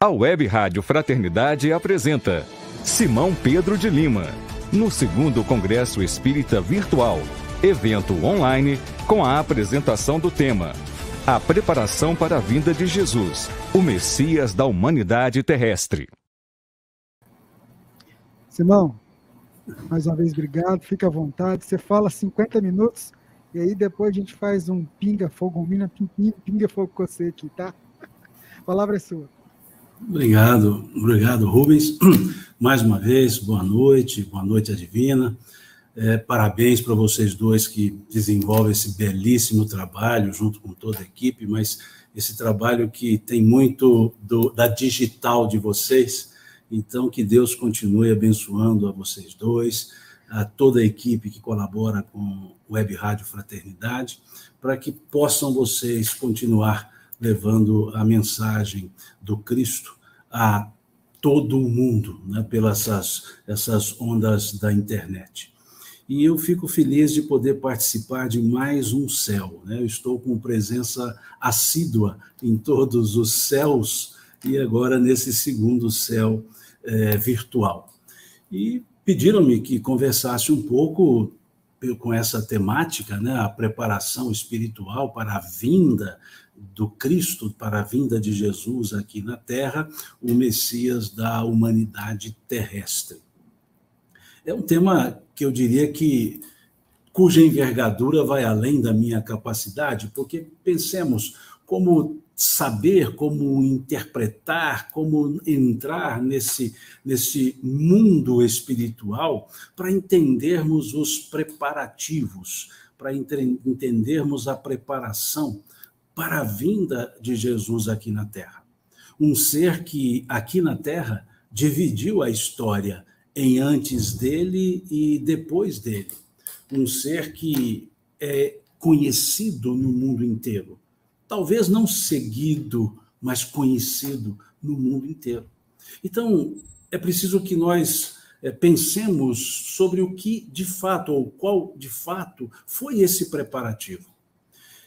A Web Rádio Fraternidade apresenta Simão Pedro de Lima, no 2º Congresso Espírita Virtual, evento online com a apresentação do tema A Preparação para a Vinda de Jesus, o Messias da Humanidade Terrestre. Simão, mais uma vez obrigado, fica à vontade, você fala 50 minutos e aí depois a gente faz um pinga-fogo, pinga-fogo com você aqui, tá? A palavra é sua. Obrigado, Rubens. Mais uma vez, boa noite Adivina. Parabéns para vocês dois que desenvolvem esse belíssimo trabalho junto com toda a equipe, mas esse trabalho que tem muito da digital de vocês, então que Deus continue abençoando a vocês dois, a toda a equipe que colabora com o Web Rádio Fraternidade, para que possam vocês continuar levando a mensagem do Cristo a todo o mundo, né, pelas essas ondas da internet. E eu fico feliz de poder participar de mais um céu, né? Eu estou com presença assídua em todos os céus e agora nesse 2º céu virtual. E pediram-me que conversasse um pouco com essa temática, né, a preparação espiritual para a vinda do Cristo, para a vinda de Jesus aqui na Terra, o Messias da humanidade terrestre. É um tema que eu diria cuja envergadura vai além da minha capacidade, porque pensemos como saber, como interpretar, como entrar nesse mundo espiritual para entendermos os preparativos, para entendermos a preparação para a vinda de Jesus aqui na Terra. Um ser que aqui na Terra dividiu a história em antes dele e depois dele. Um ser que é conhecido no mundo inteiro. Talvez não seguido, mas conhecido no mundo inteiro. Então, é preciso que nós pensemos sobre o que de fato, ou qual de fato foi esse preparativo.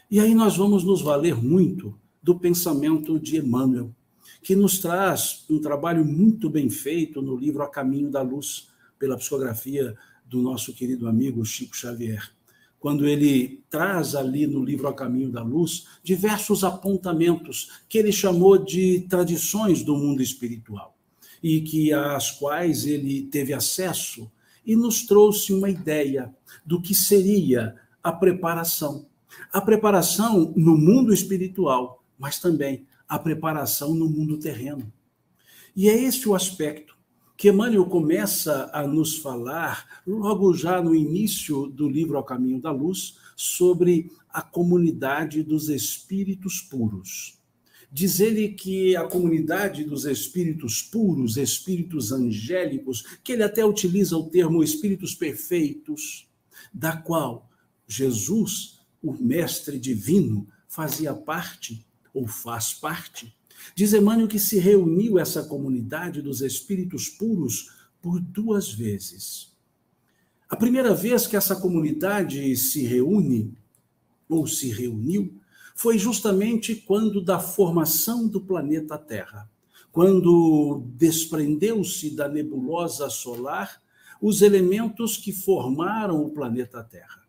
E aí nós vamos nos valer muito do pensamento de Emmanuel, que nos traz um trabalho muito bem feito no livro A Caminho da Luz, pela psicografia do nosso querido amigo Chico Xavier, quando ele traz ali no livro A Caminho da Luz diversos apontamentos que ele chamou de tradições do mundo espiritual, e que às quais ele teve acesso e nos trouxe uma ideia do que seria a preparação. A preparação no mundo espiritual, mas também a preparação no mundo terreno. E é esse o aspecto que Emmanuel começa a nos falar, logo já no início do livro Ao Caminho da Luz, sobre a comunidade dos espíritos puros. Diz ele que a comunidade dos espíritos puros, espíritos angélicos, que ele até utiliza o termo espíritos perfeitos, da qual Jesus, o mestre divino, fazia parte, ou faz parte. Diz Emmanuel que se reuniu essa comunidade dos espíritos puros por 2 vezes. A primeira vez que essa comunidade se reúne, ou se reuniu, foi justamente quando da formação do planeta Terra, quando desprendeu-se da nebulosa solar os elementos que formaram o planeta Terra.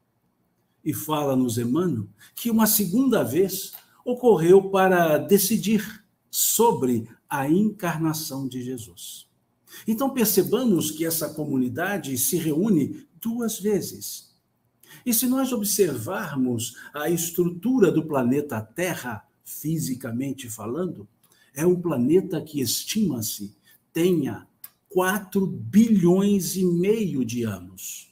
E fala-nos Emmanuel que uma segunda vez ocorreu para decidir sobre a encarnação de Jesus. Então percebamos que essa comunidade se reúne 2 vezes. E se nós observarmos a estrutura do planeta Terra, fisicamente falando, é um planeta que estima-se tenha 4 bilhões e meio de anos.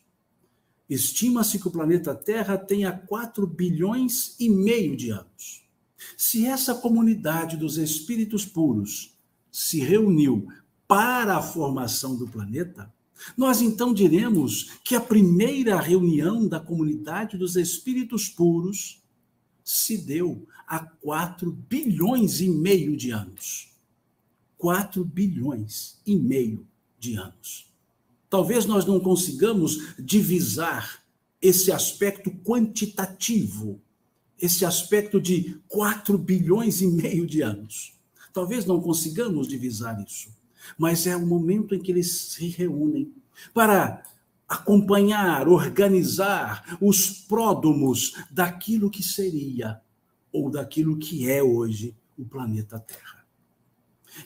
Estima-se que o planeta Terra tenha 4 bilhões e meio de anos. Se essa comunidade dos espíritos puros se reuniu para a formação do planeta, nós então diremos que a primeira reunião da comunidade dos espíritos puros se deu há 4 bilhões e meio de anos. 4 bilhões e meio de anos. Talvez nós não consigamos divisar esse aspecto quantitativo, esse aspecto de 4 bilhões e meio de anos. Talvez não consigamos divisar isso, mas é o momento em que eles se reúnem para acompanhar, organizar os pródomos daquilo que seria, ou daquilo que é hoje, o planeta Terra.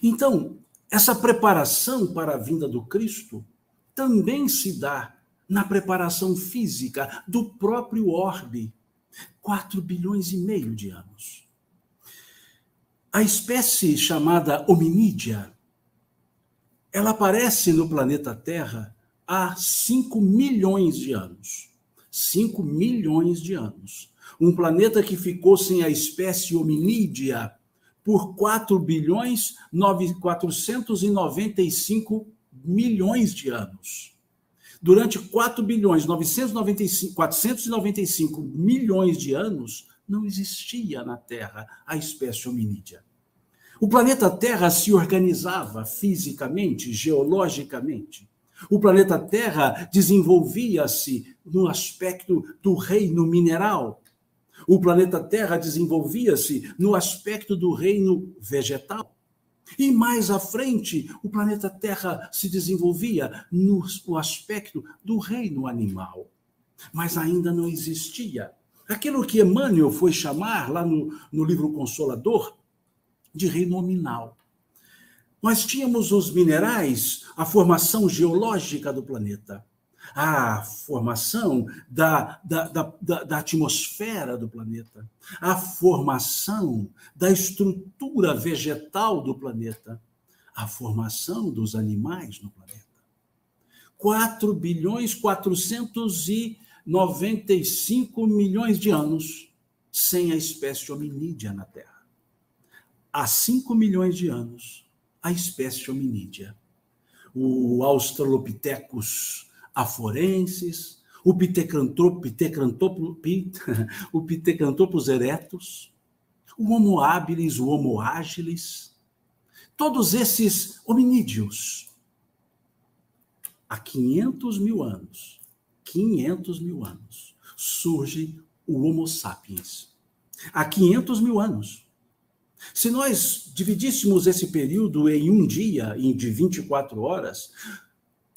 Então, essa preparação para a vinda do Cristo também se dá na preparação física do próprio orbe. 4 bilhões e meio de anos. A espécie chamada hominídea, ela aparece no planeta Terra há 5 milhões de anos. 5 milhões de anos. Um planeta que ficou sem a espécie hominídea por 4 bilhões 495 milhões de anos. Durante 4 bilhões 495 milhões de anos, não existia na Terra a espécie hominídea. O planeta Terra se organizava fisicamente, geologicamente. O planeta Terra desenvolvia-se no aspecto do reino mineral. O planeta Terra desenvolvia-se no aspecto do reino vegetal. E mais à frente, o planeta Terra se desenvolvia no aspecto do reino animal. Mas ainda não existia aquilo que Emmanuel foi chamar, lá no livro Consolador, de reino nominal. Nós tínhamos os minerais, a formação geológica do planeta, a formação da atmosfera do planeta, a formação da estrutura vegetal do planeta, a formação dos animais no planeta. 4 bilhões 495 milhões de anos sem a espécie hominídea na Terra. Há 5 milhões de anos, a espécie hominídea. O Australopithecus aforensis, o Pithecanthropus erectus, o Homo habilis, o Homo agilis, todos esses hominídeos. Há 500 mil anos, surge o Homo sapiens. Há 500 mil anos. Se nós dividíssemos esse período em um dia, de 24 horas,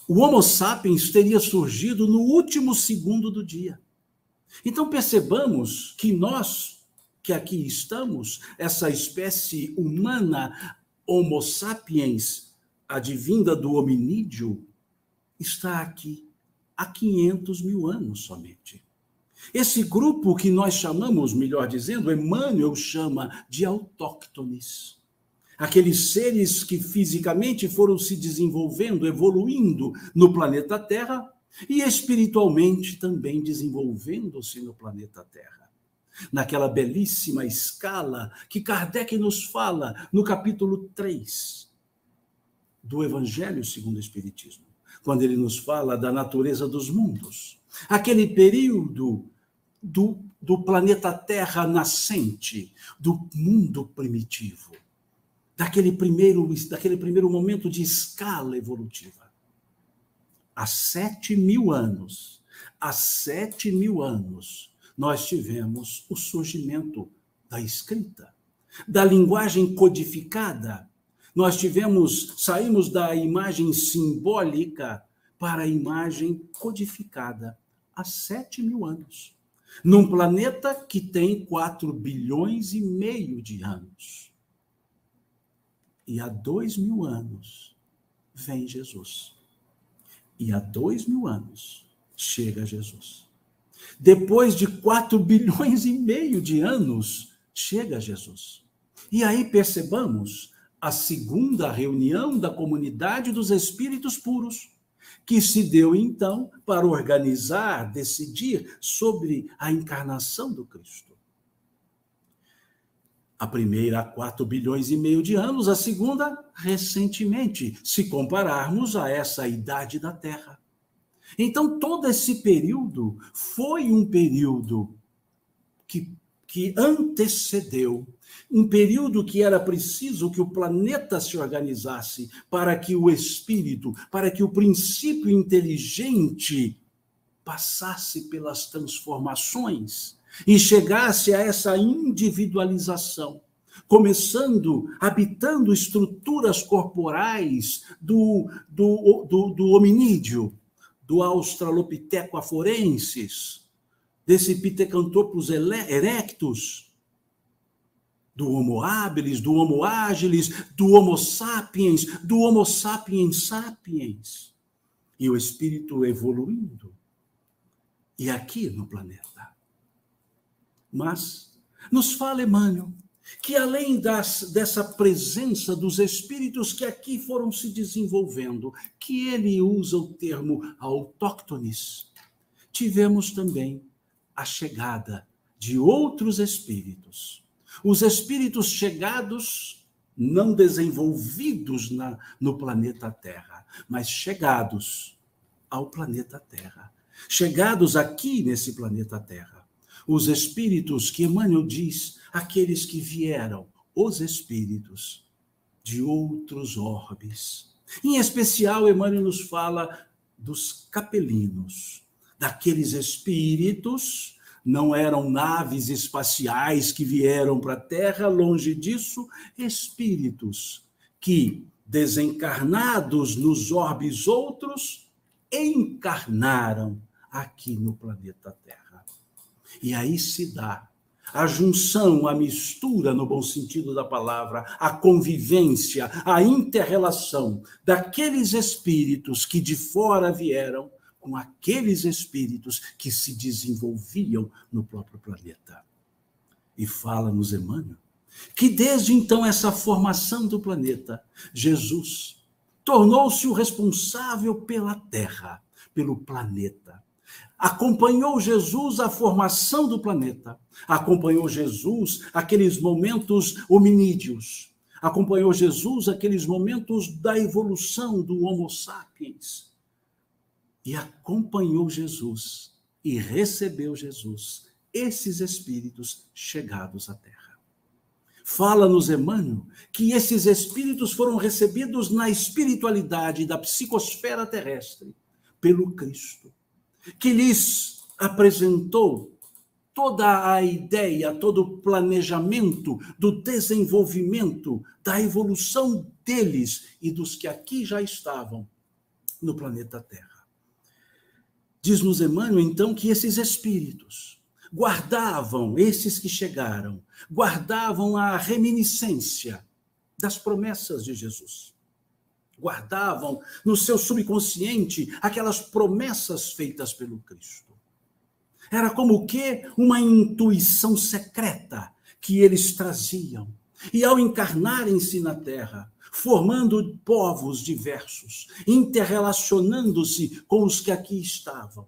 o Homo sapiens teria surgido no último segundo do dia. Então percebamos que nós, que aqui estamos, essa espécie humana, Homo sapiens, advinda do hominídeo, está aqui há 500 mil anos somente. Esse grupo que nós chamamos, melhor dizendo, Emmanuel chama de autóctones. Aqueles seres que fisicamente foram se desenvolvendo, evoluindo no planeta Terra e espiritualmente também desenvolvendo-se no planeta Terra. Naquela belíssima escala que Kardec nos fala no capítulo 3 do Evangelho segundo o Espiritismo, quando ele nos fala da natureza dos mundos. Aquele período do planeta Terra nascente, do mundo primitivo, daquele primeiro momento de escala evolutiva. Há 7 mil anos, nós tivemos o surgimento da escrita, da linguagem codificada. Nós saímos da imagem simbólica para a imagem codificada há 7 mil anos, num planeta que tem 4 bilhões e meio de anos. E há 2 mil anos vem Jesus. E há 2 mil anos chega Jesus. Depois de 4 bilhões e meio de anos, chega Jesus. E aí percebamos a segunda reunião da comunidade dos espíritos puros, que se deu, então, para organizar, decidir sobre a encarnação do Cristo. A primeira há 4 bilhões e meio de anos, a segunda recentemente, se compararmos a essa idade da Terra. Então, todo esse período foi um período que antecedeu, um período que era preciso que o planeta se organizasse para que o espírito, para que o princípio inteligente passasse pelas transformações e chegasse a essa individualização. começando, habitando estruturas corporais do hominídeo, do Australopithecus afarensis, desse Pithecanthropus erectus, do Homo habilis, do Homo agilis, do Homo sapiens sapiens. E o espírito evoluindo. E aqui no planeta. Mas nos fala Emmanuel que além dessa presença dos espíritos que aqui foram se desenvolvendo, que ele usa o termo autóctones, tivemos também a chegada de outros espíritos. Os espíritos chegados, não desenvolvidos no planeta Terra, mas chegados ao planeta Terra. Chegados aqui nesse planeta Terra. Os espíritos que Emmanuel diz, aqueles que vieram, os espíritos de outros orbes. Em especial, Emmanuel nos fala dos capelinos, daqueles espíritos, não eram naves espaciais que vieram para a Terra, longe disso, espíritos que, desencarnados nos orbes outros, encarnaram aqui no planeta Terra. E aí se dá a junção, a mistura, no bom sentido da palavra, a convivência, a inter-relação daqueles espíritos que de fora vieram com aqueles espíritos que se desenvolviam no próprio planeta. E fala-nos Emmanuel que desde então essa formação do planeta, Jesus tornou-se o responsável pela Terra, pelo planeta. Acompanhou Jesus a formação do planeta, acompanhou Jesus aqueles momentos hominídeos, acompanhou Jesus aqueles momentos da evolução do Homo sapiens, e acompanhou Jesus e recebeu Jesus, esses espíritos chegados à Terra. Fala-nos Emmanuel que esses espíritos foram recebidos na espiritualidade da psicosfera terrestre pelo Cristo, que lhes apresentou toda a ideia, todo o planejamento do desenvolvimento, da evolução deles e dos que aqui já estavam no planeta Terra. Diz-nos Emmanuel, então, que esses espíritos guardavam, esses que chegaram, guardavam a reminiscência das promessas de Jesus. Guardavam no seu subconsciente aquelas promessas feitas pelo Cristo. Era como que uma intuição secreta que eles traziam. E ao encarnarem-se na Terra, formando povos diversos, interrelacionando-se com os que aqui estavam,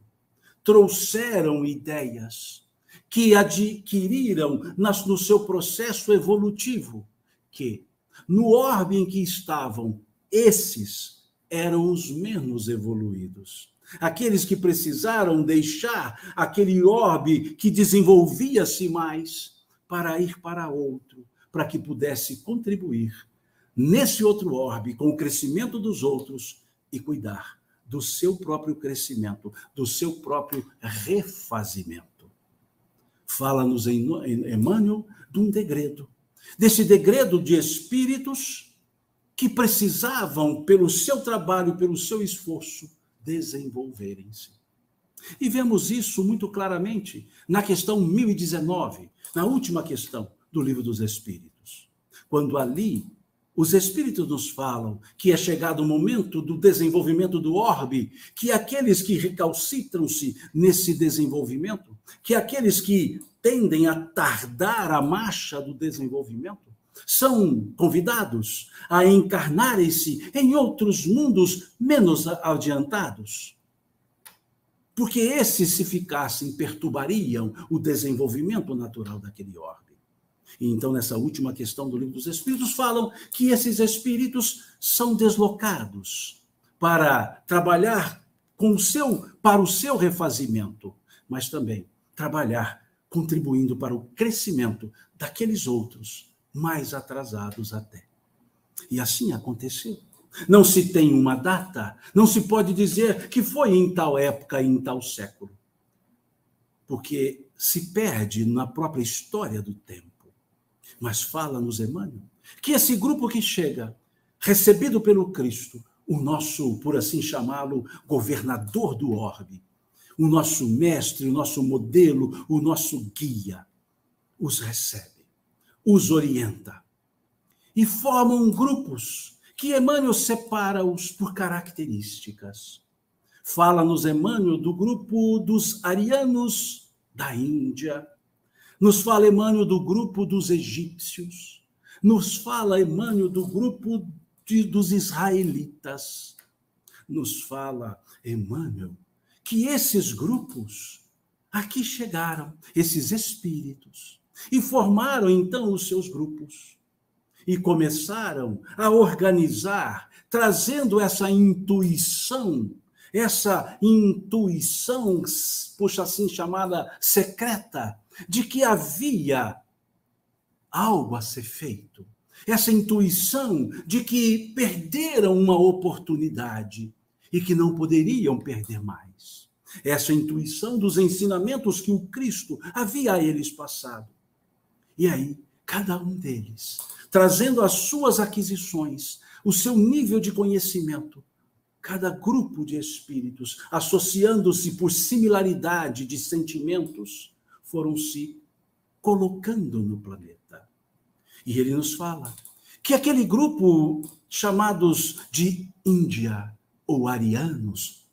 trouxeram ideias que adquiriram no seu processo evolutivo, que no orbe em que estavam, esses eram os menos evoluídos. Aqueles que precisaram deixar aquele orbe que desenvolvia-se mais para ir para outro, para que pudesse contribuir nesse outro orbe com o crescimento dos outros e cuidar do seu próprio crescimento, do seu próprio refazimento. Fala-nos em Emmanuel de um degredo, desse degredo de espíritos que precisavam, pelo seu trabalho, pelo seu esforço, desenvolverem-se. E vemos isso muito claramente na questão 1019, na última questão do Livro dos Espíritos, quando ali os Espíritos nos falam que é chegado o momento do desenvolvimento do orbe, que aqueles que recalcitram-se nesse desenvolvimento, que aqueles que tendem a tardar a marcha do desenvolvimento, são convidados a encarnarem-se em outros mundos menos adiantados. Porque esses, se ficassem, perturbariam o desenvolvimento natural daquele orbe. E então, nessa última questão do Livro dos Espíritos, falam que esses espíritos são deslocados para trabalhar para o seu refazimento, mas também trabalhar contribuindo para o crescimento daqueles outros mais atrasados até. E assim aconteceu. Não se tem uma data, não se pode dizer que foi em tal época, em tal século, porque se perde na própria história do tempo. Mas fala-nos Emmanuel que esse grupo que chega, recebido pelo Cristo, o nosso, por assim chamá-lo, governador do orbe, o nosso mestre, o nosso modelo, o nosso guia, os recebe, os orienta e formam grupos que Emmanuel separa-os por características. Fala-nos Emmanuel do grupo dos arianos da Índia, nos fala Emmanuel do grupo dos egípcios, nos fala Emmanuel do grupo dos israelitas, nos fala Emmanuel que esses grupos aqui chegaram, esses espíritos, e formaram então os seus grupos, e começaram a organizar, trazendo essa intuição, puxa assim, chamada secreta, de que havia algo a ser feito. Essa intuição de que perderam uma oportunidade e que não poderiam perder mais. Essa intuição dos ensinamentos que o Cristo havia a eles passado. E aí, cada um deles, trazendo as suas aquisições, o seu nível de conhecimento, cada grupo de espíritos, associando-se por similaridade de sentimentos, foram se colocando no planeta. E ele nos fala que aquele grupo chamados de Índia ou arianos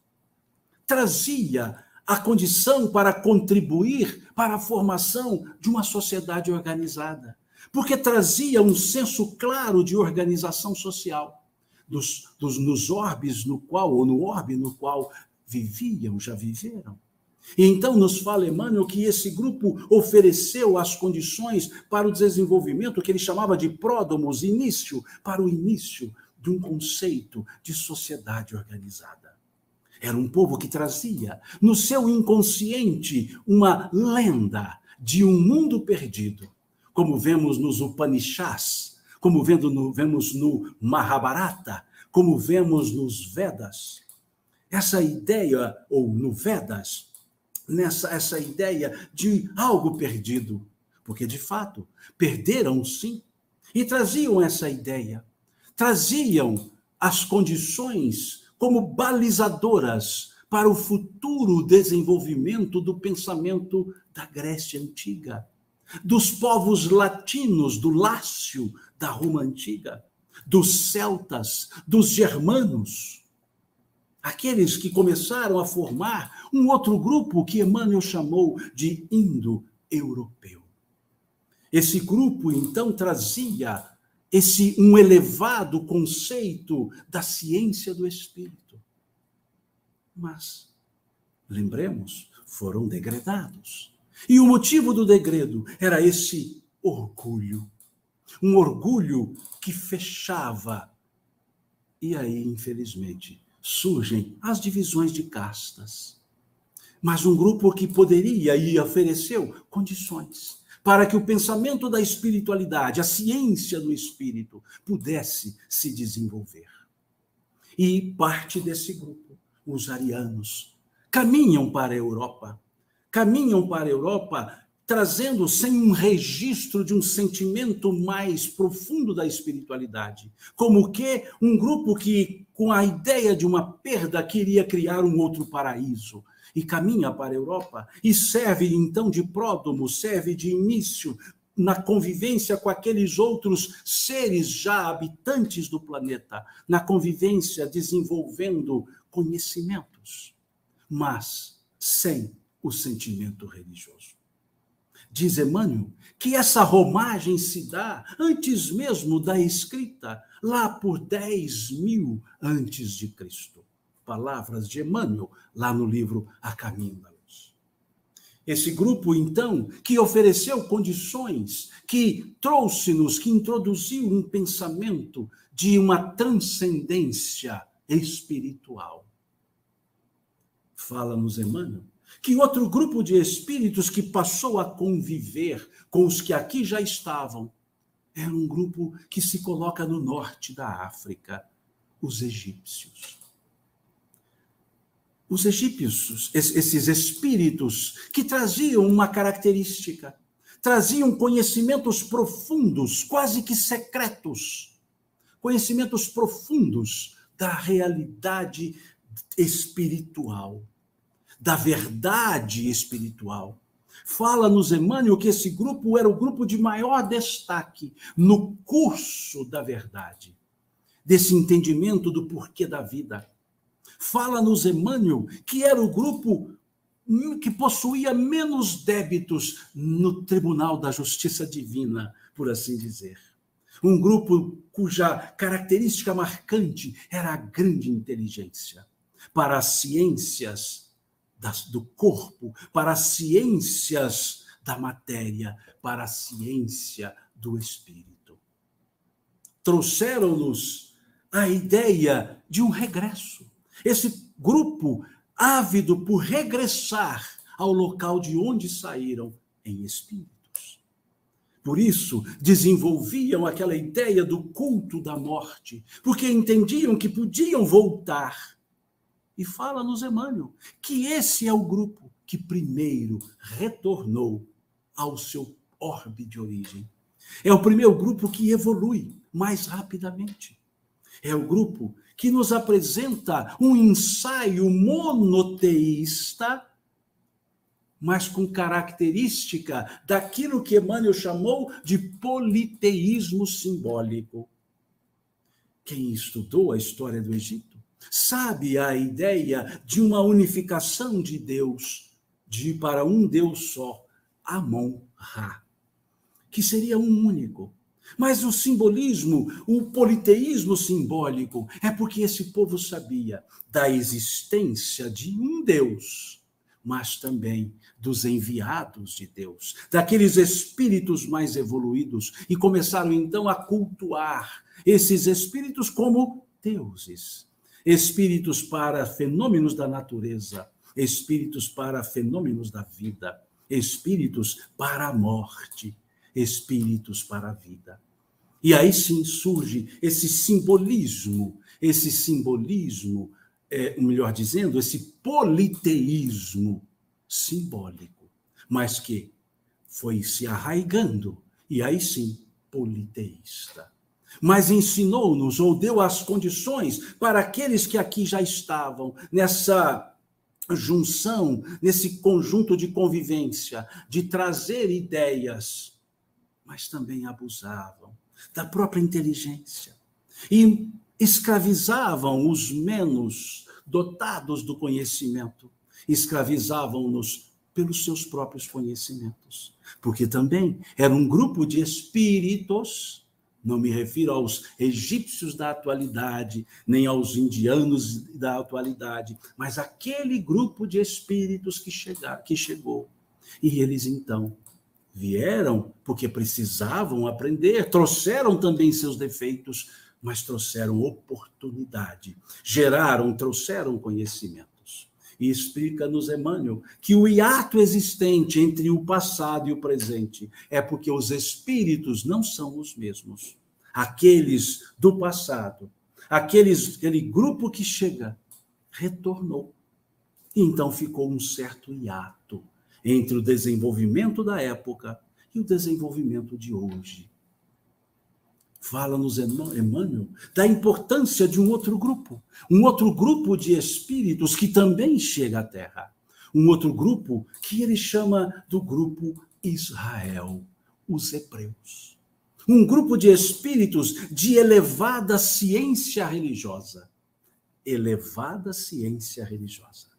trazia a condição para contribuir para a formação de uma sociedade organizada, porque trazia um senso claro de organização social nos orbes no qual, ou no orbe no qual viviam, já viveram. E então nos fala Emmanuel que esse grupo ofereceu as condições para o desenvolvimento que ele chamava de pródomos, para o início de um conceito de sociedade organizada. Era um povo que trazia no seu inconsciente uma lenda de um mundo perdido, como vemos nos Upanishads, como vemos no Mahabharata, como vemos nos Vedas. Essa ideia, ou no Vedas, essa ideia de algo perdido, porque de fato perderam sim, e traziam essa ideia, traziam as condições como balizadoras para o futuro desenvolvimento do pensamento da Grécia Antiga, dos povos latinos, do Lácio, da Roma Antiga, dos celtas, dos germanos, aqueles que começaram a formar um outro grupo que Emmanuel chamou de indo-europeu. Esse grupo, então, trazia um elevado conceito da ciência do espírito. Mas, lembremos, foram degredados. E o motivo do degredo era esse orgulho. Um orgulho que fechava. E aí, infelizmente, surgem as divisões de castas. Mas um grupo que poderia e ofereceu condições para que o pensamento da espiritualidade, a ciência do espírito, pudesse se desenvolver. E parte desse grupo, os arianos, caminham para a Europa, trazendo sem um registro de um sentimento mais profundo da espiritualidade, como que um grupo que, com a ideia de uma perda, queria criar um outro paraíso, e caminha para a Europa, e serve então de pródomo, serve de início na convivência com aqueles outros seres já habitantes do planeta, na convivência desenvolvendo conhecimentos, mas sem o sentimento religioso. Diz Emmanuel que essa romagem se dá antes mesmo da escrita, lá por 10.000 antes de Cristo. Palavras de Emmanuel, lá no livro A Caminho da Luz. Esse grupo, então, que ofereceu condições, que trouxe-nos, que introduziu um pensamento de uma transcendência espiritual. Fala-nos Emmanuel que outro grupo de espíritos que passou a conviver com os que aqui já estavam era um grupo que se coloca no norte da África, os egípcios. Os egípcios, esses espíritos que traziam uma característica, traziam conhecimentos profundos, quase que secretos, conhecimentos profundos da realidade espiritual, da verdade espiritual. Fala-nos Emmanuel que esse grupo era o grupo de maior destaque no curso da verdade, desse entendimento do porquê da vida. Fala-nos Emmanuel que era o grupo que possuía menos débitos no Tribunal da Justiça Divina, por assim dizer. Um grupo cuja característica marcante era a grande inteligência para as ciências do corpo, para as ciências da matéria, para a ciência do espírito. Trouxeram-nos a ideia de um regresso. Esse grupo ávido por regressar ao local de onde saíram em espíritos. Por isso, desenvolviam aquela ideia do culto da morte, porque entendiam que podiam voltar. E fala-nos Emmanuel que esse é o grupo que primeiro retornou ao seu orbe de origem. É o primeiro grupo que evolui mais rapidamente. É o grupo que nos apresenta um ensaio monoteísta, mas com característica daquilo que Emmanuel chamou de politeísmo simbólico. Quem estudou a história do Egito sabe a ideia de uma unificação de Deus, para um Deus só, Amon-Ra, que seria um único. Mas o simbolismo, o politeísmo simbólico, é porque esse povo sabia da existência de um Deus, mas também dos enviados de Deus, daqueles espíritos mais evoluídos, e começaram então a cultuar esses espíritos como deuses. Espíritos para fenômenos da natureza, espíritos para fenômenos da vida, espíritos para a morte, espíritos para a vida. E aí sim surge esse simbolismo, melhor dizendo, esse politeísmo simbólico, mas que foi se arraigando, e aí sim, politeísta. Mas ensinou-nos, ou deu as condições para aqueles que aqui já estavam, nessa junção, nesse conjunto de convivência, de trazer ideias, mas também abusavam da própria inteligência e escravizavam os menos dotados do conhecimento, escravizavam-nos pelos seus próprios conhecimentos, porque também era um grupo de espíritos. Não me refiro aos egípcios da atualidade, nem aos indianos da atualidade, mas aquele grupo de espíritos que chegou. E eles, então, vieram porque precisavam aprender, trouxeram também seus defeitos, mas trouxeram oportunidade, trouxeram conhecimentos. E explica-nos Emmanuel que o hiato existente entre o passado e o presente é porque os espíritos não são os mesmos. Aqueles do passado, aquele grupo que chega, retornou. E então ficou um certo hiato entre o desenvolvimento da época e o desenvolvimento de hoje. Fala-nos Emmanuel da importância de um outro grupo de espíritos que também chega à Terra. Um outro grupo que ele chama do grupo Israel, os hebreus. Um grupo de espíritos de elevada ciência religiosa. Elevada ciência religiosa.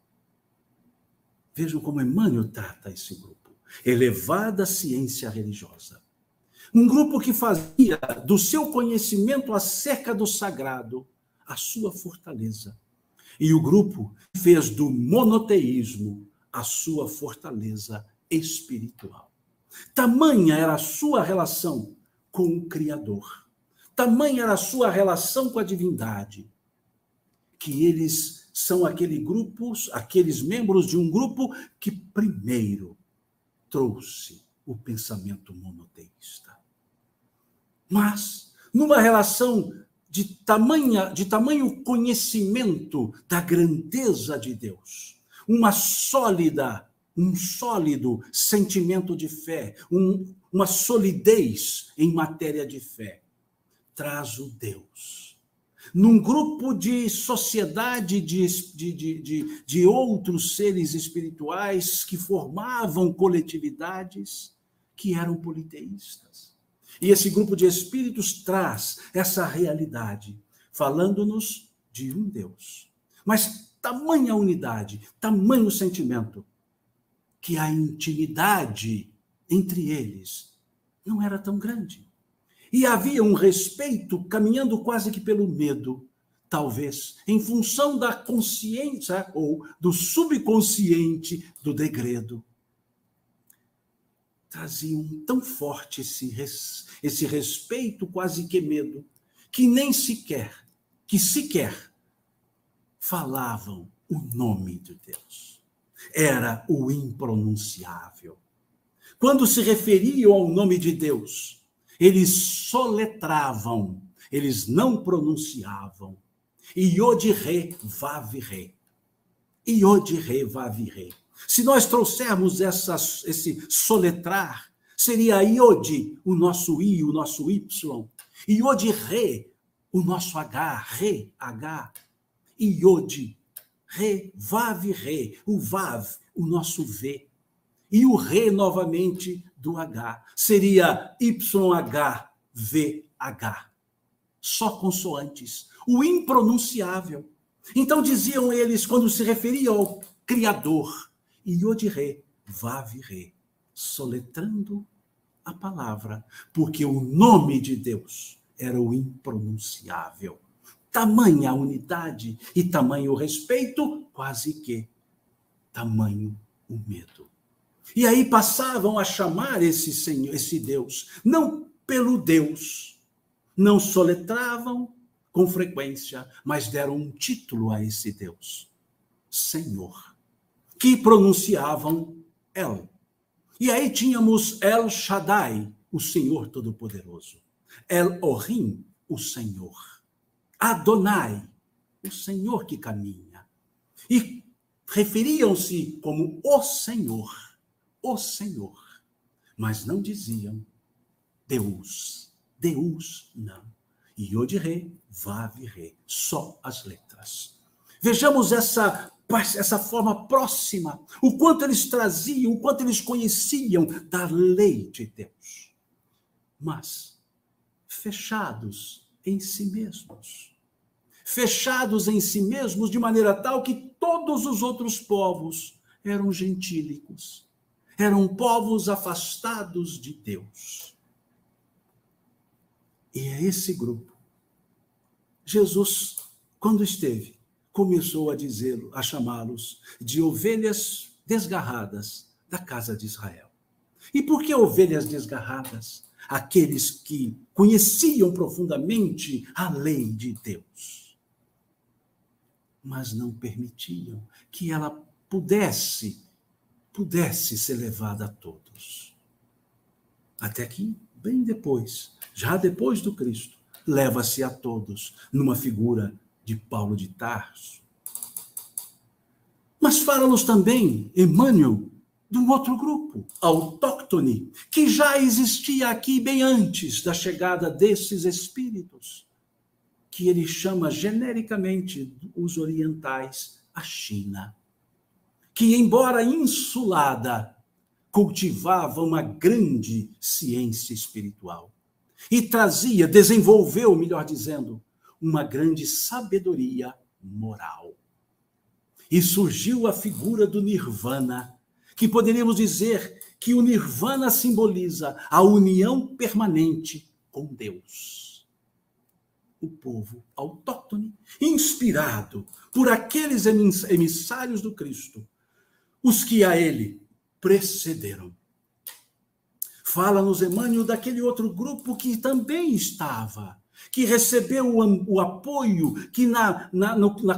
Vejam como Emmanuel trata esse grupo. Elevada ciência religiosa. Um grupo que fazia do seu conhecimento acerca do sagrado a sua fortaleza. E o grupo fez do monoteísmo a sua fortaleza espiritual. Tamanha era a sua relação com o Criador. Tamanha era a sua relação com a divindade, que eles são aqueles membros de um grupo que primeiro trouxe o pensamento monoteísta. Mas, numa relação de tamanho conhecimento da grandeza de Deus, uma sólida um sólido sentimento de fé, uma solidez em matéria de fé. Traz o Deus. Num grupo de sociedade de outros seres espirituais que formavam coletividades que eram politeístas. E esse grupo de espíritos traz essa realidade, falando-nos de um Deus. Mas tamanha unidade, tamanho sentimento, que a intimidade entre eles não era tão grande. E havia um respeito caminhando quase que pelo medo, talvez, em função da consciência ou do subconsciente do degredo. Traziam tão forte esse respeito, quase que medo, que sequer falavam o nome de Deus. Era o impronunciável. Quando se referiam ao nome de Deus, eles soletravam, eles não pronunciavam. Iod-Re, Vav-Re. Iod-Re, Vav-Re. Se nós trouxermos esse soletrar, seria Iod, o nosso I, o nosso Y. Iod-Re, o nosso H, Re, H. Iod-Re, Vav-Re, o Vav, o nosso V. E o Re, novamente, do H. Seria YHVH. Só consoantes. O impronunciável. Então, diziam eles, quando se referiam ao Criador, Iod-Re, Vav-Re, soletrando a palavra, porque o nome de Deus era o impronunciável. Tamanha unidade e tamanho respeito, quase que tamanho o medo. E aí passavam a chamar esse Deus, não pelo Deus, não soletravam com frequência, mas deram um título a esse Deus, Senhor, que pronunciavam El. E aí tínhamos El Shaddai, o Senhor Todo-Poderoso, El-Ohim, o Senhor, Adonai, o Senhor que caminha, e referiam-se como o Senhor, mas não diziam Deus, Deus não. Iod-Re, Vav-Re, só as letras. Vejamos essa forma próxima, o quanto eles traziam, o quanto eles conheciam da lei de Deus, mas fechados em si mesmos. Fechados em si mesmos de maneira tal que todos os outros povos eram gentílicos. Eram povos afastados de Deus. E é esse grupo. Jesus, quando esteve, começou a chamá-los de ovelhas desgarradas da casa de Israel. E por que ovelhas desgarradas? Aqueles que conheciam profundamente a lei de Deus, mas não permitiam que ela pudesse ser levada a todos. Até que, bem depois, já depois do Cristo, leva-se a todos numa figura de Paulo de Tarso. Mas fala-nos também, Emmanuel, de um outro grupo, autóctone, que já existia aqui bem antes da chegada desses espíritos, que ele chama genericamente os orientais, a China, que, embora insulada, cultivava uma grande ciência espiritual e desenvolveu, melhor dizendo, uma grande sabedoria moral. E surgiu a figura do Nirvana, que poderíamos dizer que o Nirvana simboliza a união permanente com Deus. O povo autóctone, inspirado por aqueles emissários do Cristo, os que a ele precederam. Fala-nos Emmanuel daquele outro grupo que também estava, que recebeu o apoio, que na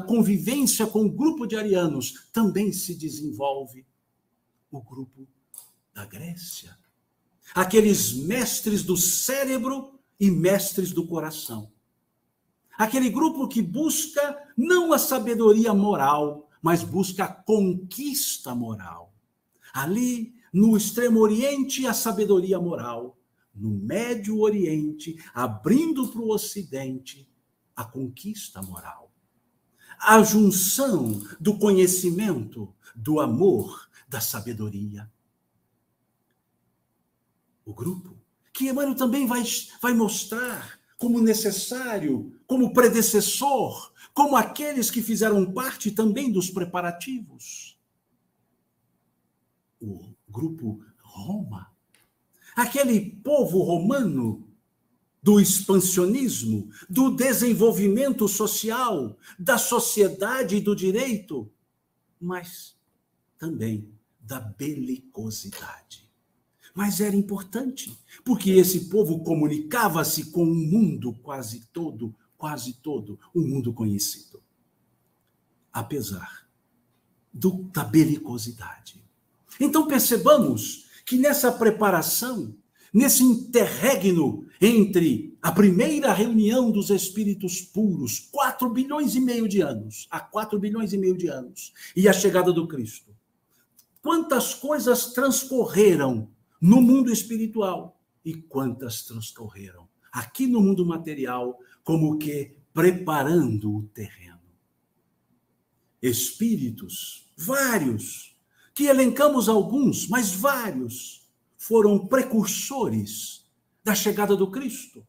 convivência com o grupo de arianos também se desenvolve. O grupo da Grécia. Aqueles mestres do cérebro e mestres do coração. Aquele grupo que busca não a sabedoria moral, mas busca a conquista moral. Ali, no Extremo Oriente, a sabedoria moral. No Médio Oriente, abrindo para o Ocidente, a conquista moral. A junção do conhecimento, do amor, da sabedoria. O grupo, que Emmanuel também vai mostrar como necessário, como predecessor, como aqueles que fizeram parte também dos preparativos. O grupo Roma, aquele povo romano do expansionismo, do desenvolvimento social, da sociedade e do direito, mas também da belicosidade. Mas era importante, porque esse povo comunicava-se com o mundo quase todo, o mundo conhecido. Apesar da belicosidade. Então percebamos que nessa preparação, nesse interregno entre a primeira reunião dos espíritos puros, 4 bilhões e meio de anos, há 4 bilhões e meio de anos, e a chegada do Cristo, quantas coisas transcorreram no mundo espiritual e quantas transcorreram aqui no mundo material, como que preparando o terreno. Espíritos, vários, que elencamos alguns, mas vários, foram precursores da chegada do Cristo,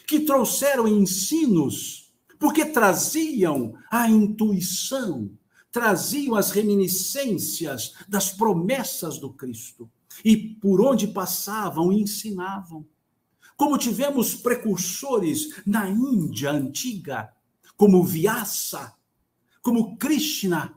que trouxeram ensinos, porque traziam a intuição, traziam as reminiscências das promessas do Cristo, e por onde passavam, ensinavam. Como tivemos precursores na Índia antiga, como Vyasa, como Krishna,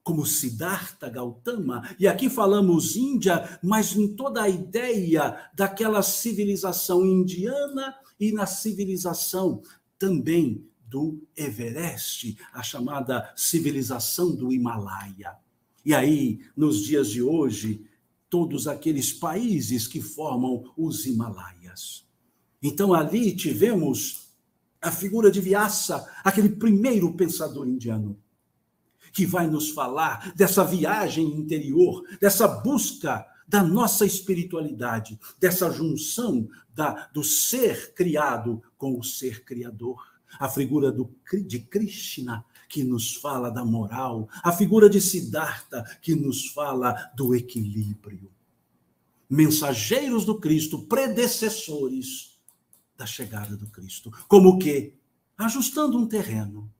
como Siddhartha Gautama, e aqui falamos Índia, mas em toda a ideia daquela civilização indiana e na civilização também do Everest, a chamada civilização do Himalaia. E aí, nos dias de hoje, todos aqueles países que formam os Himalaias. Então, ali tivemos a figura de Vyasa, aquele primeiro pensador indiano, que vai nos falar dessa viagem interior, dessa busca da nossa espiritualidade, dessa junção do ser criado com o ser criador. A figura de Krishna, que nos fala da moral, a figura de Siddhartha, que nos fala do equilíbrio. Mensageiros do Cristo, predecessores da chegada do Cristo. Como que? Ajustando um terreno.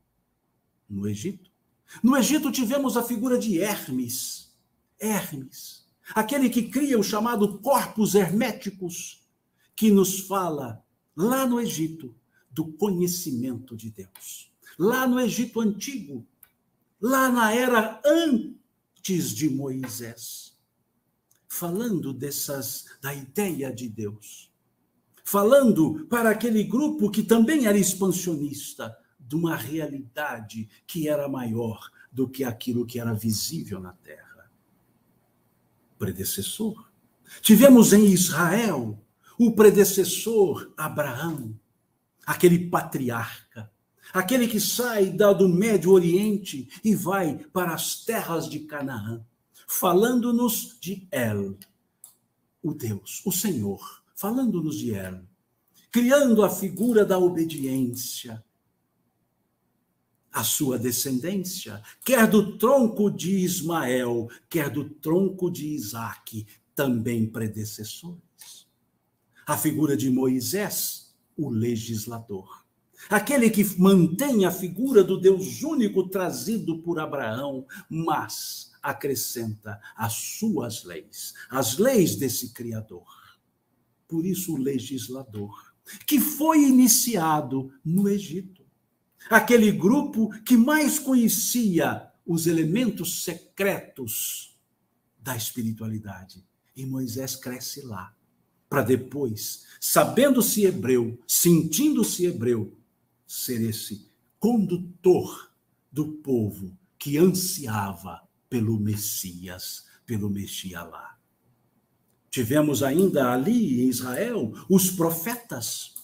No Egito. No Egito tivemos a figura de Hermes. Hermes, aquele que cria o chamado corpos herméticos, que nos fala, lá no Egito, do conhecimento de Deus. Lá no Egito Antigo, lá na era antes de Moisés, falando da ideia de Deus, falando para aquele grupo que também era expansionista, de uma realidade que era maior do que aquilo que era visível na Terra. Predecessor. Tivemos em Israel o predecessor Abraão, aquele patriarca, aquele que sai do Médio Oriente e vai para as terras de Canaã, falando-nos de El, o Deus, o Senhor, falando-nos de El, criando a figura da obediência, a sua descendência, quer do tronco de Ismael, quer do tronco de Isaque, também predecessores. A figura de Moisés, o legislador. Aquele que mantém a figura do Deus único trazido por Abraão, mas acrescenta as suas leis, as leis desse Criador. Por isso o legislador, que foi iniciado no Egito. Aquele grupo que mais conhecia os elementos secretos da espiritualidade. E Moisés cresce lá, para depois, sabendo-se hebreu, sentindo-se hebreu, ser esse condutor do povo que ansiava pelo Messias, pelo Mexialá. Tivemos ainda ali em Israel os profetas,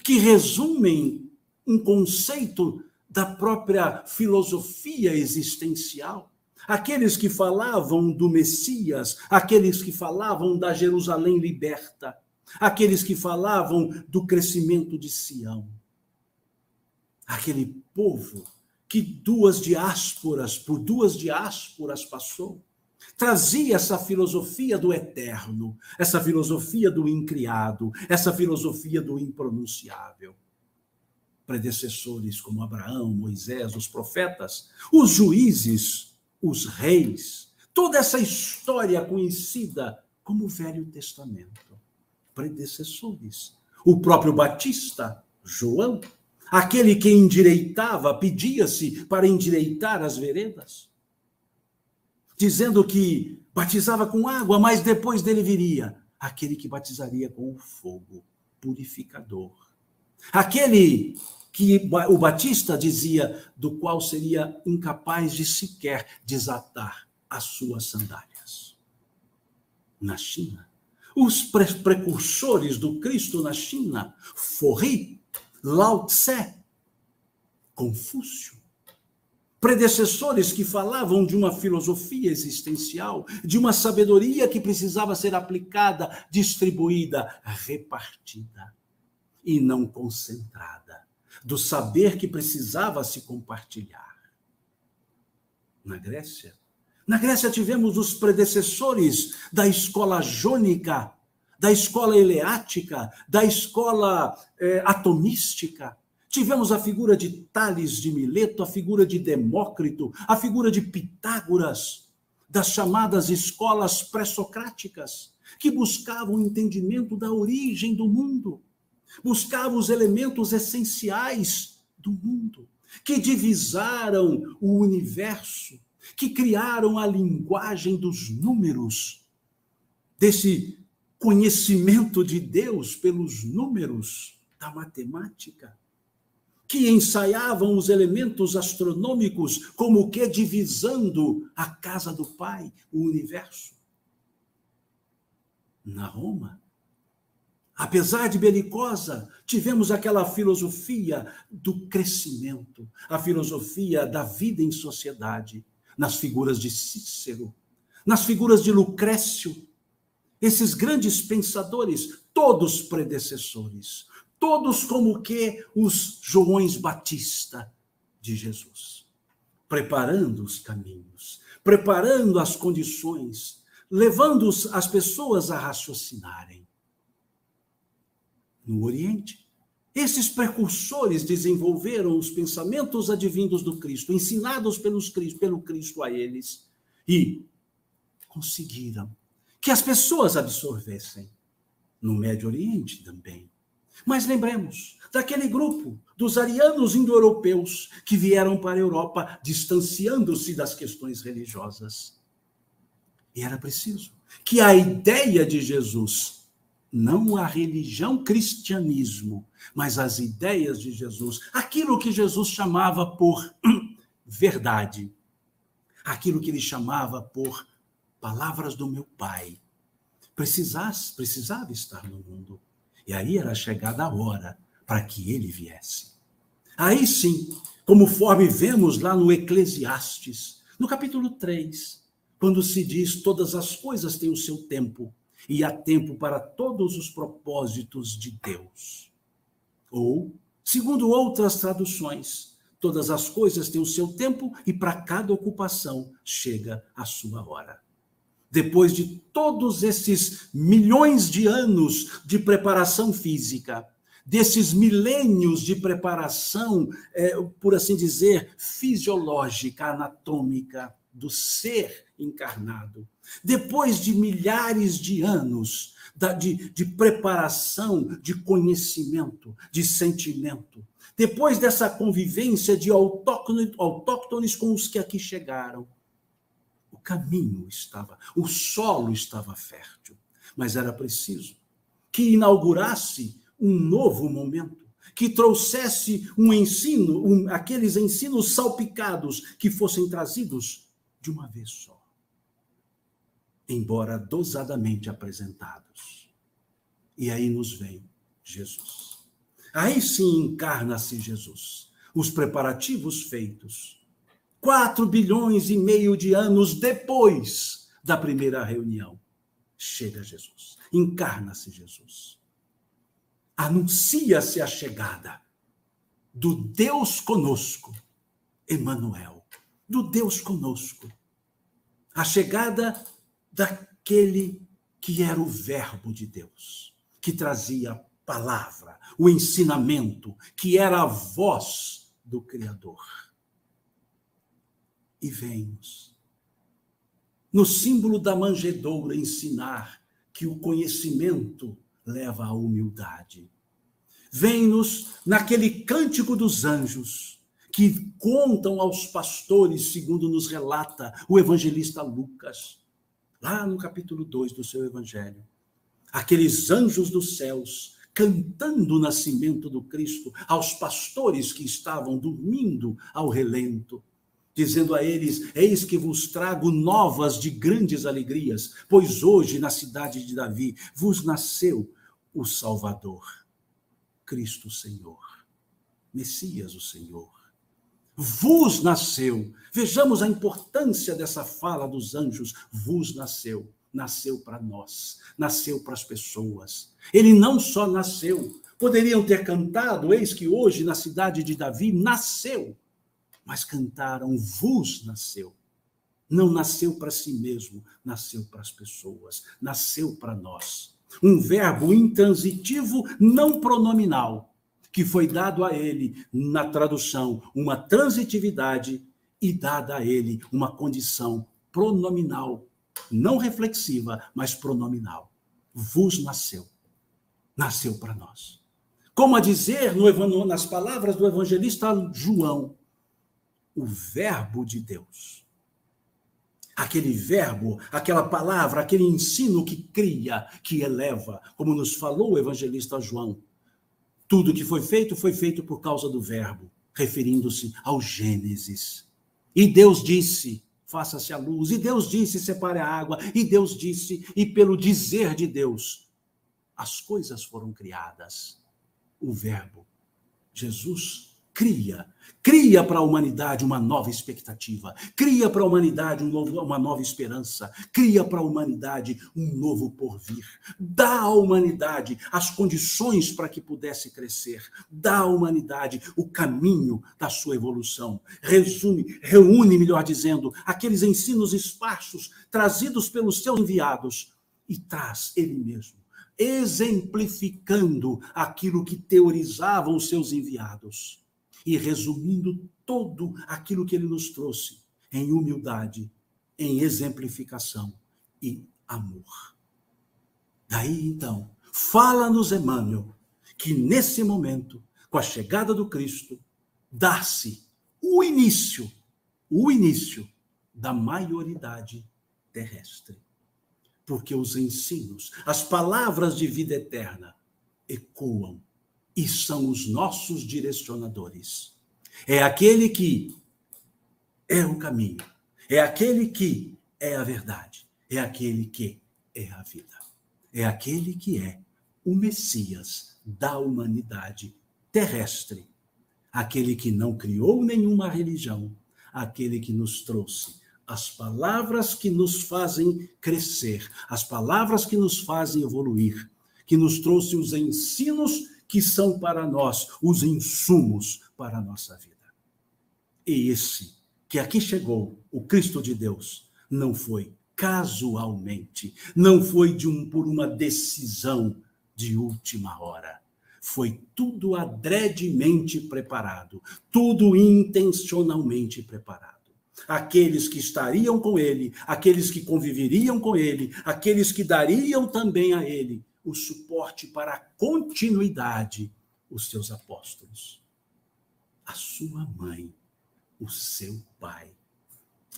que resumem um conceito da própria filosofia existencial, aqueles que falavam do Messias, aqueles que falavam da Jerusalém liberta, aqueles que falavam do crescimento de Sião. Aquele povo que por duas diásporas passou, trazia essa filosofia do eterno, essa filosofia do incriado, essa filosofia do impronunciável. Predecessores como Abraão, Moisés, os profetas, os juízes, os reis, toda essa história conhecida como o Velho Testamento. Predecessores. O próprio Batista, João, aquele que endireitava, pedia-se para endireitar as veredas, dizendo que batizava com água, mas depois dele viria aquele que batizaria com o fogo purificador. Aquele que o Batista dizia, do qual seria incapaz de sequer desatar as suas sandálias. Na China, os precursores do Cristo na China, Forri, Lao Tse, Confúcio, predecessores que falavam de uma filosofia existencial, de uma sabedoria que precisava ser aplicada, distribuída, repartida e não concentrada, do saber que precisava se compartilhar. Na Grécia tivemos os predecessores da escola jônica, da escola eleática, da escola atomística. Tivemos a figura de Tales de Mileto, a figura de Demócrito, a figura de Pitágoras, das chamadas escolas pré-socráticas, que buscavam o entendimento da origem do mundo, buscavam os elementos essenciais do mundo, que divisaram o universo, que criaram a linguagem dos números, desse conhecimento de Deus pelos números da matemática, que ensaiavam os elementos astronômicos como que divisando a casa do Pai, o universo. Na Roma, apesar de belicosa, tivemos aquela filosofia do crescimento, a filosofia da vida em sociedade, nas figuras de Cícero, nas figuras de Lucrécio, esses grandes pensadores, todos predecessores, todos como que os Joões Batista de Jesus, preparando os caminhos, preparando as condições, levando as pessoas a raciocinarem. No Oriente, esses precursores desenvolveram os pensamentos advindos do Cristo, ensinados pelo Cristo a eles, e conseguiram que as pessoas absorvessem. No Médio Oriente também. Mas lembremos daquele grupo dos arianos indo-europeus que vieram para a Europa distanciando-se das questões religiosas. E era preciso que a ideia de Jesus, não a religião cristianismo, mas as ideias de Jesus, aquilo que Jesus chamava por verdade, aquilo que ele chamava por palavras do meu Pai, precisava estar no mundo. E aí era chegada a hora para que ele viesse. Aí sim, conforme vemos lá no Eclesiastes, no capítulo 3, quando se diz todas as coisas têm o seu tempo, e há tempo para todos os propósitos de Deus. Ou, segundo outras traduções, todas as coisas têm o seu tempo e para cada ocupação chega a sua hora. Depois de todos esses milhões de anos de preparação física, desses milênios de preparação, por assim dizer, fisiológica, anatômica, do ser encarnado, depois de milhares de anos de preparação, de conhecimento, de sentimento, depois dessa convivência de autóctones com os que aqui chegaram, o caminho estava, o solo estava fértil, mas era preciso que inaugurasse um novo momento, que trouxesse um ensino, aqueles ensinos salpicados que fossem trazidos de uma vez só, embora dosadamente apresentados. E aí nos vem Jesus. Aí sim encarna-se Jesus. Os preparativos feitos. 4 bilhões e meio de anos depois da primeira reunião, chega Jesus, encarna-se Jesus. Anuncia-se a chegada do Deus conosco, Emanuel, do Deus conosco. A chegada daquele que era o Verbo de Deus, que trazia a palavra, o ensinamento, que era a voz do Criador. E vem-nos, no símbolo da manjedoura, ensinar que o conhecimento leva à humildade. Vem-nos naquele cântico dos anjos, que contam aos pastores, segundo nos relata o evangelista Lucas, lá no capítulo 2 do seu evangelho. Aqueles anjos dos céus cantando o nascimento do Cristo aos pastores que estavam dormindo ao relento, dizendo a eles: eis que vos trago novas de grandes alegrias, pois hoje na cidade de Davi vos nasceu o Salvador, Cristo Senhor, Messias o Senhor. Vos nasceu. Vejamos a importância dessa fala dos anjos. Vos nasceu. Nasceu para nós, nasceu para as pessoas. Ele não só nasceu, poderiam ter cantado, eis que hoje na cidade de Davi nasceu, mas cantaram, vos nasceu. Não nasceu para si mesmo, nasceu para as pessoas, nasceu para nós. Um verbo intransitivo, não pronominal, que foi dado a ele, na tradução, uma transitividade e dada a ele uma condição pronominal, não reflexiva, mas pronominal. Vos nasceu. Nasceu para nós. Como a dizer, nas palavras do evangelista João, o verbo de Deus. Aquele verbo, aquela palavra, aquele ensino que cria, que eleva, como nos falou o evangelista João. Tudo que foi feito por causa do verbo, referindo-se ao Gênesis. E Deus disse: faça-se a luz, e Deus disse: separe a água, e Deus disse, e pelo dizer de Deus, as coisas foram criadas. O verbo, Jesus, cria para a humanidade uma nova expectativa, cria para a humanidade uma nova esperança, cria para a humanidade um novo porvir, dá à humanidade as condições para que pudesse crescer, dá à humanidade o caminho da sua evolução, reúne, melhor dizendo, aqueles ensinos esparsos trazidos pelos seus enviados e traz ele mesmo, exemplificando aquilo que teorizavam os seus enviados. E resumindo todo aquilo que ele nos trouxe em humildade, em exemplificação e amor. Daí, então, fala-nos Emmanuel que nesse momento, com a chegada do Cristo, dá-se o início da maioridade terrestre. Porque os ensinos, as palavras de vida eterna ecoam e são os nossos direcionadores. É aquele que é o caminho, é aquele que é a verdade, é aquele que é a vida, é aquele que é o Messias da humanidade terrestre, aquele que não criou nenhuma religião, aquele que nos trouxe as palavras que nos fazem crescer, as palavras que nos fazem evoluir, que nos trouxe os ensinos que são para nós os insumos para a nossa vida. E esse que aqui chegou, o Cristo de Deus, não foi casualmente, não foi por uma decisão de última hora. Foi tudo adredemente preparado, tudo intencionalmente preparado. Aqueles que estariam com ele, aqueles que conviveriam com ele, aqueles que dariam também a ele o suporte para a continuidade, os seus apóstolos, a sua mãe, o seu pai,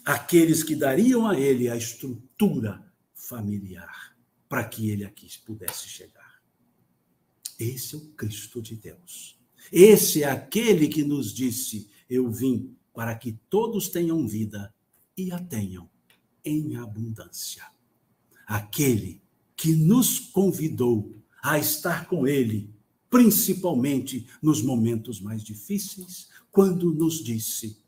aqueles que dariam a ele a estrutura familiar para que ele aqui pudesse chegar. Esse é o Cristo de Deus. Esse é aquele que nos disse: eu vim para que todos tenham vida e a tenham em abundância. Aquele que nos convidou a estar com ele, principalmente nos momentos mais difíceis, quando nos disse: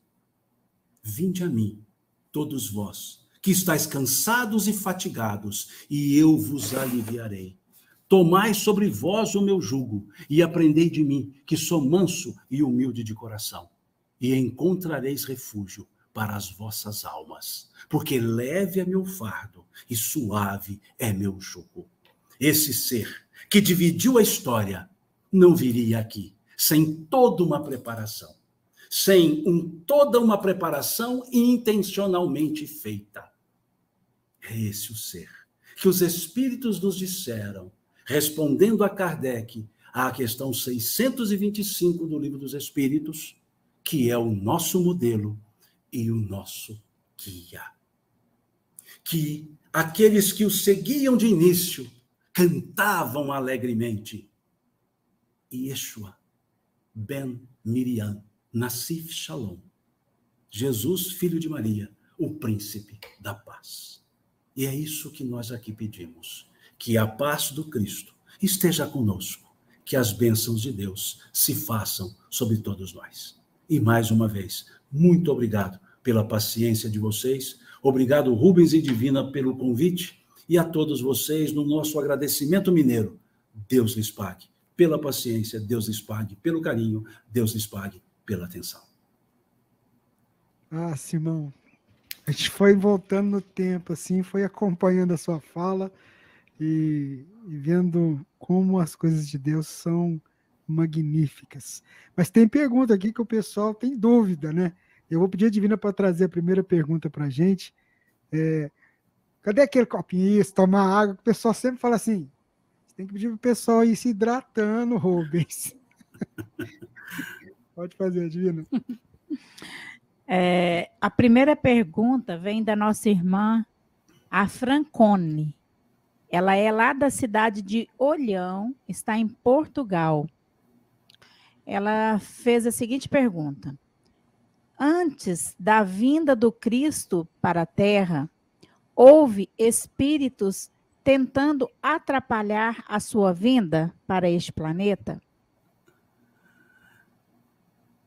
Vinde a mim, todos vós, que estáis cansados e fatigados, e eu vos aliviarei. Tomai sobre vós o meu jugo, e aprendei de mim, que sou manso e humilde de coração, e encontrareis refúgio para as vossas almas, porque leve é meu fardo, e suave é meu jugo. Esse ser que dividiu a história não viria aqui sem toda uma preparação, toda uma preparação intencionalmente feita. É esse o ser que os espíritos nos disseram, respondendo a Kardec, à questão 625 do Livro dos Espíritos, que é o nosso modelo e o nosso guia. Que aqueles que o seguiam de início cantavam alegremente: Yeshua, Ben Miriam, Nassif Shalom, Jesus, filho de Maria, o príncipe da paz. E é isso que nós aqui pedimos, que a paz do Cristo esteja conosco, que as bênçãos de Deus se façam sobre todos nós. E mais uma vez, muito obrigado pela paciência de vocês, obrigado Rubens e Divina pelo convite, e a todos vocês no nosso agradecimento mineiro. Deus lhes pague pela paciência, Deus lhes pague pelo carinho, Deus lhes pague pela atenção. Ah, Simão, a gente foi voltando no tempo, assim, foi acompanhando a sua fala e vendo como as coisas de Deus são magníficas. Mas tem pergunta aqui que o pessoal tem dúvida, né? Eu vou pedir a Divina para trazer a primeira pergunta para a gente. Cadê aquele copinho? Isso, tomar água. O pessoal sempre fala assim, você tem que pedir para o pessoal ir se hidratando, Rubens. Pode fazer, Divina. A primeira pergunta vem da nossa irmã, a Francone. Ela é lá da cidade de Olhão, está em Portugal. Ela fez a seguinte pergunta: antes da vinda do Cristo para a Terra, houve espíritos tentando atrapalhar a sua vinda para este planeta?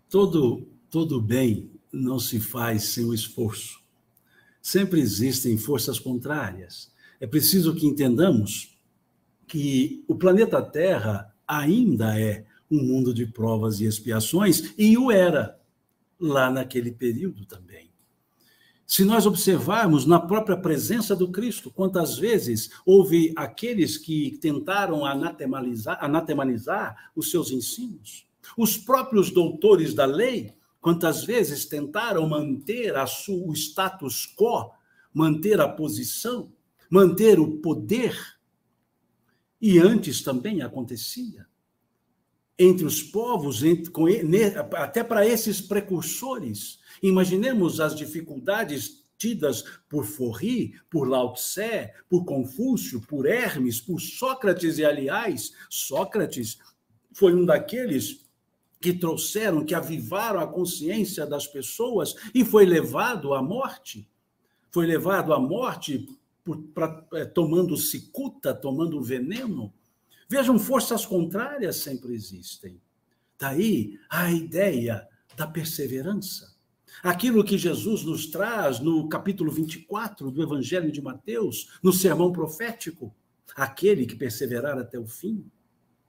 Todo bem não se faz sem o esforço. Sempre existem forças contrárias. É preciso que entendamos que o planeta Terra ainda é um mundo de provas e expiações, e o era lá naquele período também. Se nós observarmos na própria presença do Cristo, quantas vezes houve aqueles que tentaram anatemanizar os seus ensinos, os próprios doutores da lei, quantas vezes tentaram manter o status quo, manter a posição, manter o poder, e antes também acontecia. Entre os povos, até para esses precursores, imaginemos as dificuldades tidas por Forri, por Lao Tse, por Confúcio, por Hermes, por Sócrates, e aliás, Sócrates foi um daqueles que trouxeram, que avivaram a consciência das pessoas e foi levado à morte. Foi levado à morte tomando cicuta, tomando veneno. Vejam, forças contrárias sempre existem. Daí a ideia da perseverança. Aquilo que Jesus nos traz no capítulo 24 do Evangelho de Mateus, no sermão profético: aquele que perseverar até o fim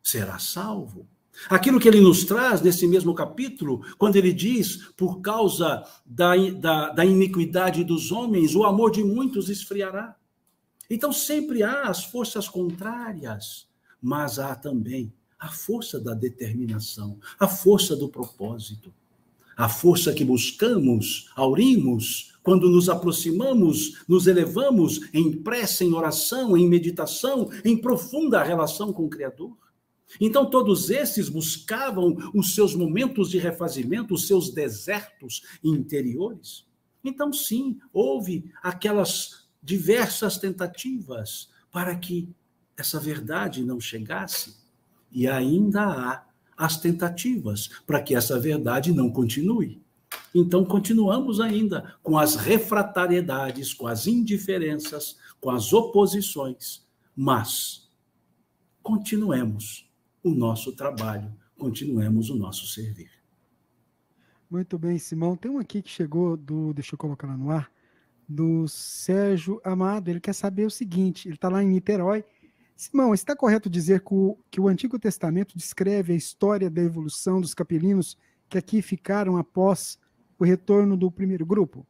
será salvo. Aquilo que ele nos traz nesse mesmo capítulo, quando ele diz, por causa da iniquidade dos homens, o amor de muitos esfriará. Então sempre há as forças contrárias, mas há também a força da determinação, a força do propósito, a força que buscamos, aurimos, quando nos aproximamos, nos elevamos em prece, em oração, em meditação, em profunda relação com o Criador. Então, todos esses buscavam os seus momentos de refazimento, os seus desertos interiores. Então, sim, houve aquelas diversas tentativas para que essa verdade não chegasse. E ainda há as tentativas para que essa verdade não continue. Então, continuamos ainda com as refratariedades, com as indiferenças, com as oposições, mas continuemos o nosso trabalho, continuemos o nosso servir. Muito bem, Simão. Tem um aqui que chegou deixa eu colocar lá no ar, do Sérgio Amado. Ele quer saber o seguinte, ele está lá em Niterói. Simão, está correto dizer que o Antigo Testamento descreve a história da evolução dos capelinos que aqui ficaram após o retorno do primeiro grupo?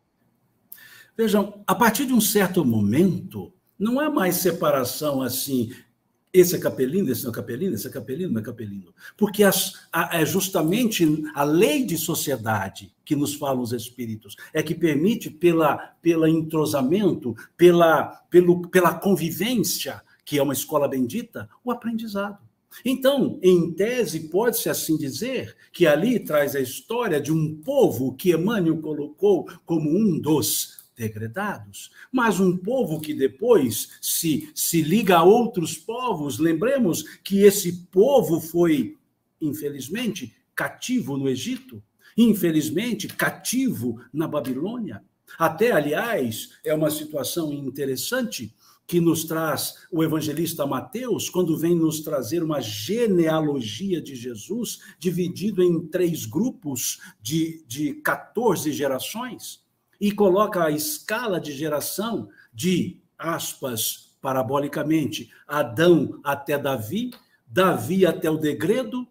Vejam, a partir de um certo momento, não há mais separação assim, esse é capelino, esse não é capelino, esse é capelino, não é capelino. Porque é justamente a lei de sociedade que nos falam os espíritos, é que permite, pelo entrosamento, pela convivência, que é uma escola bendita, o aprendizado. Então, em tese, pode-se assim dizer que ali traz a história de um povo que Emmanuel colocou como um dos degredados, mas um povo que depois se liga a outros povos. Lembremos que esse povo foi, infelizmente, cativo no Egito, infelizmente, cativo na Babilônia. Até, aliás, é uma situação interessante que nos traz o evangelista Mateus, quando vem nos trazer uma genealogia de Jesus, dividido em 3 grupos de 14 gerações, e coloca a escala de geração de, aspas, parabolicamente, Adão até Davi, Davi até o degredo,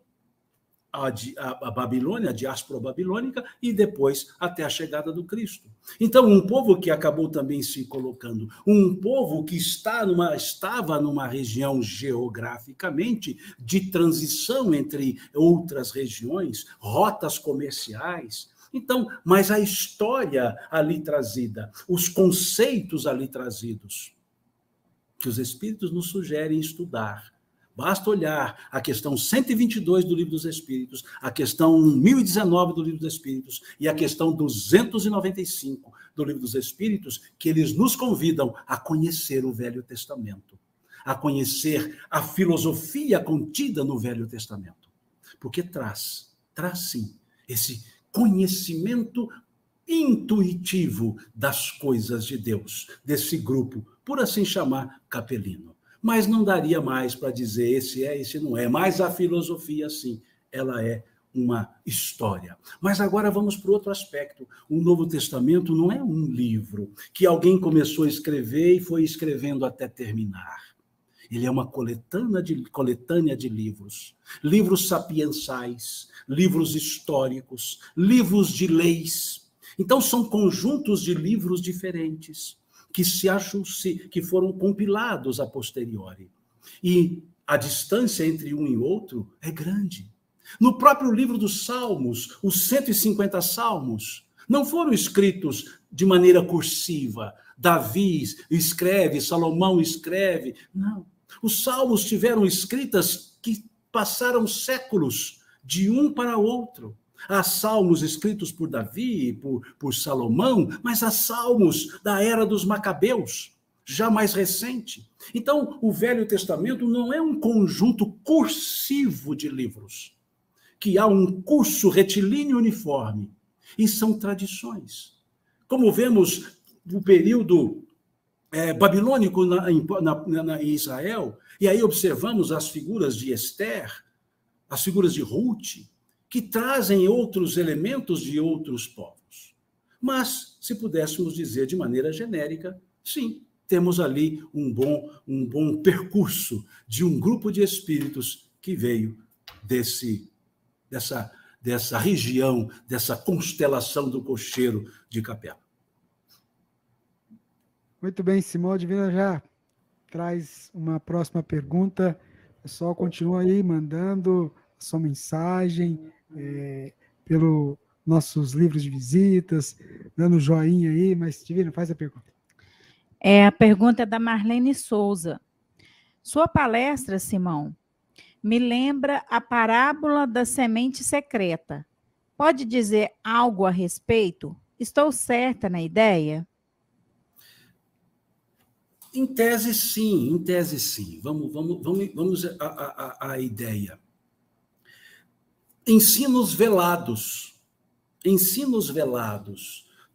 a Babilônia, a diáspora babilônica, e depois até a chegada do Cristo. Então, um povo que acabou também se colocando, um povo que estava numa região geograficamente de transição entre outras regiões, rotas comerciais. Então, mas a história ali trazida, os conceitos ali trazidos, que os espíritos nos sugerem estudar. Basta olhar a questão 122 do Livro dos Espíritos, a questão 1019 do Livro dos Espíritos e a questão 295 do Livro dos Espíritos, que eles nos convidam a conhecer o Velho Testamento, a conhecer a filosofia contida no Velho Testamento. Porque traz sim, esse conhecimento intuitivo das coisas de Deus, desse grupo, por assim chamar, capelino. Mas não daria mais para dizer esse é, esse não é. Mas a filosofia, sim, ela é uma história. Mas agora vamos para outro aspecto. O Novo Testamento não é um livro que alguém começou a escrever e foi escrevendo até terminar. Ele é uma coletânea de livros. Livros sapiensais, livros históricos, livros de leis. Então, são conjuntos de livros diferentes que foram compilados a posteriori. E a distância entre um e outro é grande. No próprio livro dos Salmos, os 150 Salmos, não foram escritos de maneira cursiva. Davi escreve, Salomão escreve. Não. Os Salmos tiveram escritas que passaram séculos de um para outro. Há salmos escritos por Davi, por Salomão, mas há salmos da era dos Macabeus, já mais recente. Então, o Velho Testamento não é um conjunto cursivo de livros, que há um curso retilíneo uniforme, e são tradições. Como vemos no período babilônico em Israel, e aí observamos as figuras de Esther, as figuras de Ruth, que trazem outros elementos de outros povos. Mas, se pudéssemos dizer de maneira genérica, sim, temos ali um bom percurso de um grupo de espíritos que veio dessa região, dessa constelação do cocheiro de Capela. Muito bem, Simão Divina já traz uma próxima pergunta. O pessoal continua aí mandando a sua mensagem, pelos nossos livros de visitas, dando joinha aí, mas, Divina, faz a pergunta. A pergunta é da Marlene Souza. Sua palestra, Simão, me lembra a parábola da semente secreta. Pode dizer algo a respeito? Estou certa na ideia? Em tese, sim. Vamos à ideia. Ensinos velados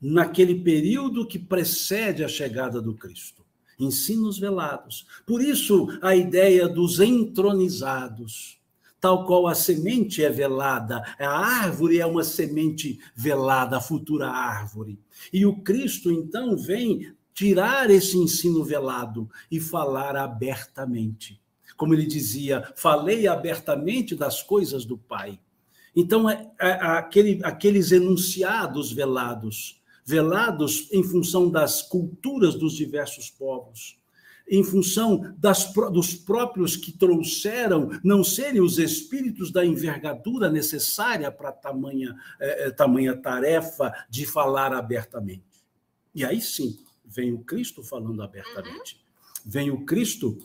naquele período que precede a chegada do Cristo. Ensinos velados. Por isso, a ideia dos entronizados, tal qual a semente é velada, a árvore é uma semente velada, a futura árvore. E o Cristo, então, vem tirar esse ensino velado e falar abertamente. Como ele dizia, falei abertamente das coisas do Pai. Então, aqueles enunciados velados em função das culturas dos diversos povos, em função dos próprios que trouxeram não serem os espíritos da envergadura necessária para tamanha tarefa de falar abertamente. E aí sim, vem o Cristo falando abertamente. Vem o Cristo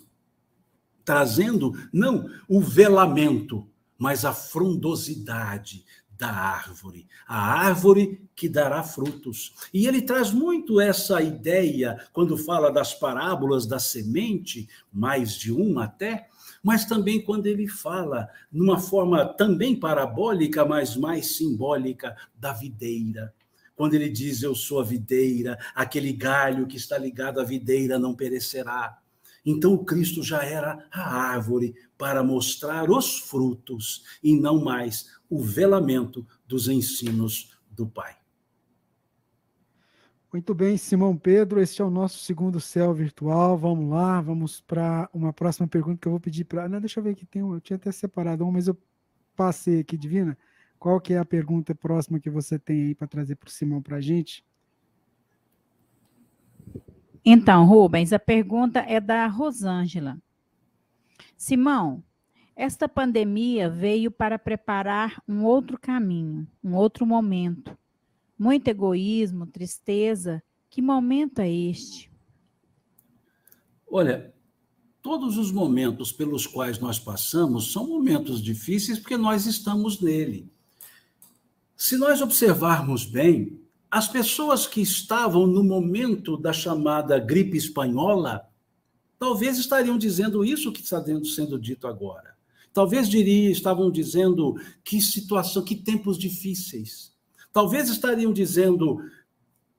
trazendo, não o velamento, mas a frondosidade da árvore, a árvore que dará frutos. E ele traz muito essa ideia, quando fala das parábolas da semente, mais de uma até, mas também quando ele fala, numa forma também parabólica, mas mais simbólica, da videira. Quando ele diz, eu sou a videira, aquele galho que está ligado à videira não perecerá. Então, o Cristo já era a árvore para mostrar os frutos e não mais o velamento dos ensinos do Pai. Muito bem, Simão Pedro, este é o nosso segundo céu virtual. Vamos lá, vamos para uma próxima pergunta que eu vou pedir para... Não, deixa eu ver aqui, eu tinha até separado uma, mas eu passei aqui, Divina. Qual que é a pergunta próxima que você tem aí para trazer para o Simão para a gente? Então, Rubens, a pergunta é da Rosângela. Simão, esta pandemia veio para preparar um outro caminho, um outro momento. Muito egoísmo, tristeza. Que momento é este? Olha, todos os momentos pelos quais nós passamos são momentos difíceis porque nós estamos nele. Se nós observarmos bem, as pessoas que estavam no momento da chamada gripe espanhola, talvez estariam dizendo isso que está sendo dito agora. Talvez estavam dizendo que situação, que tempos difíceis. Talvez estariam dizendo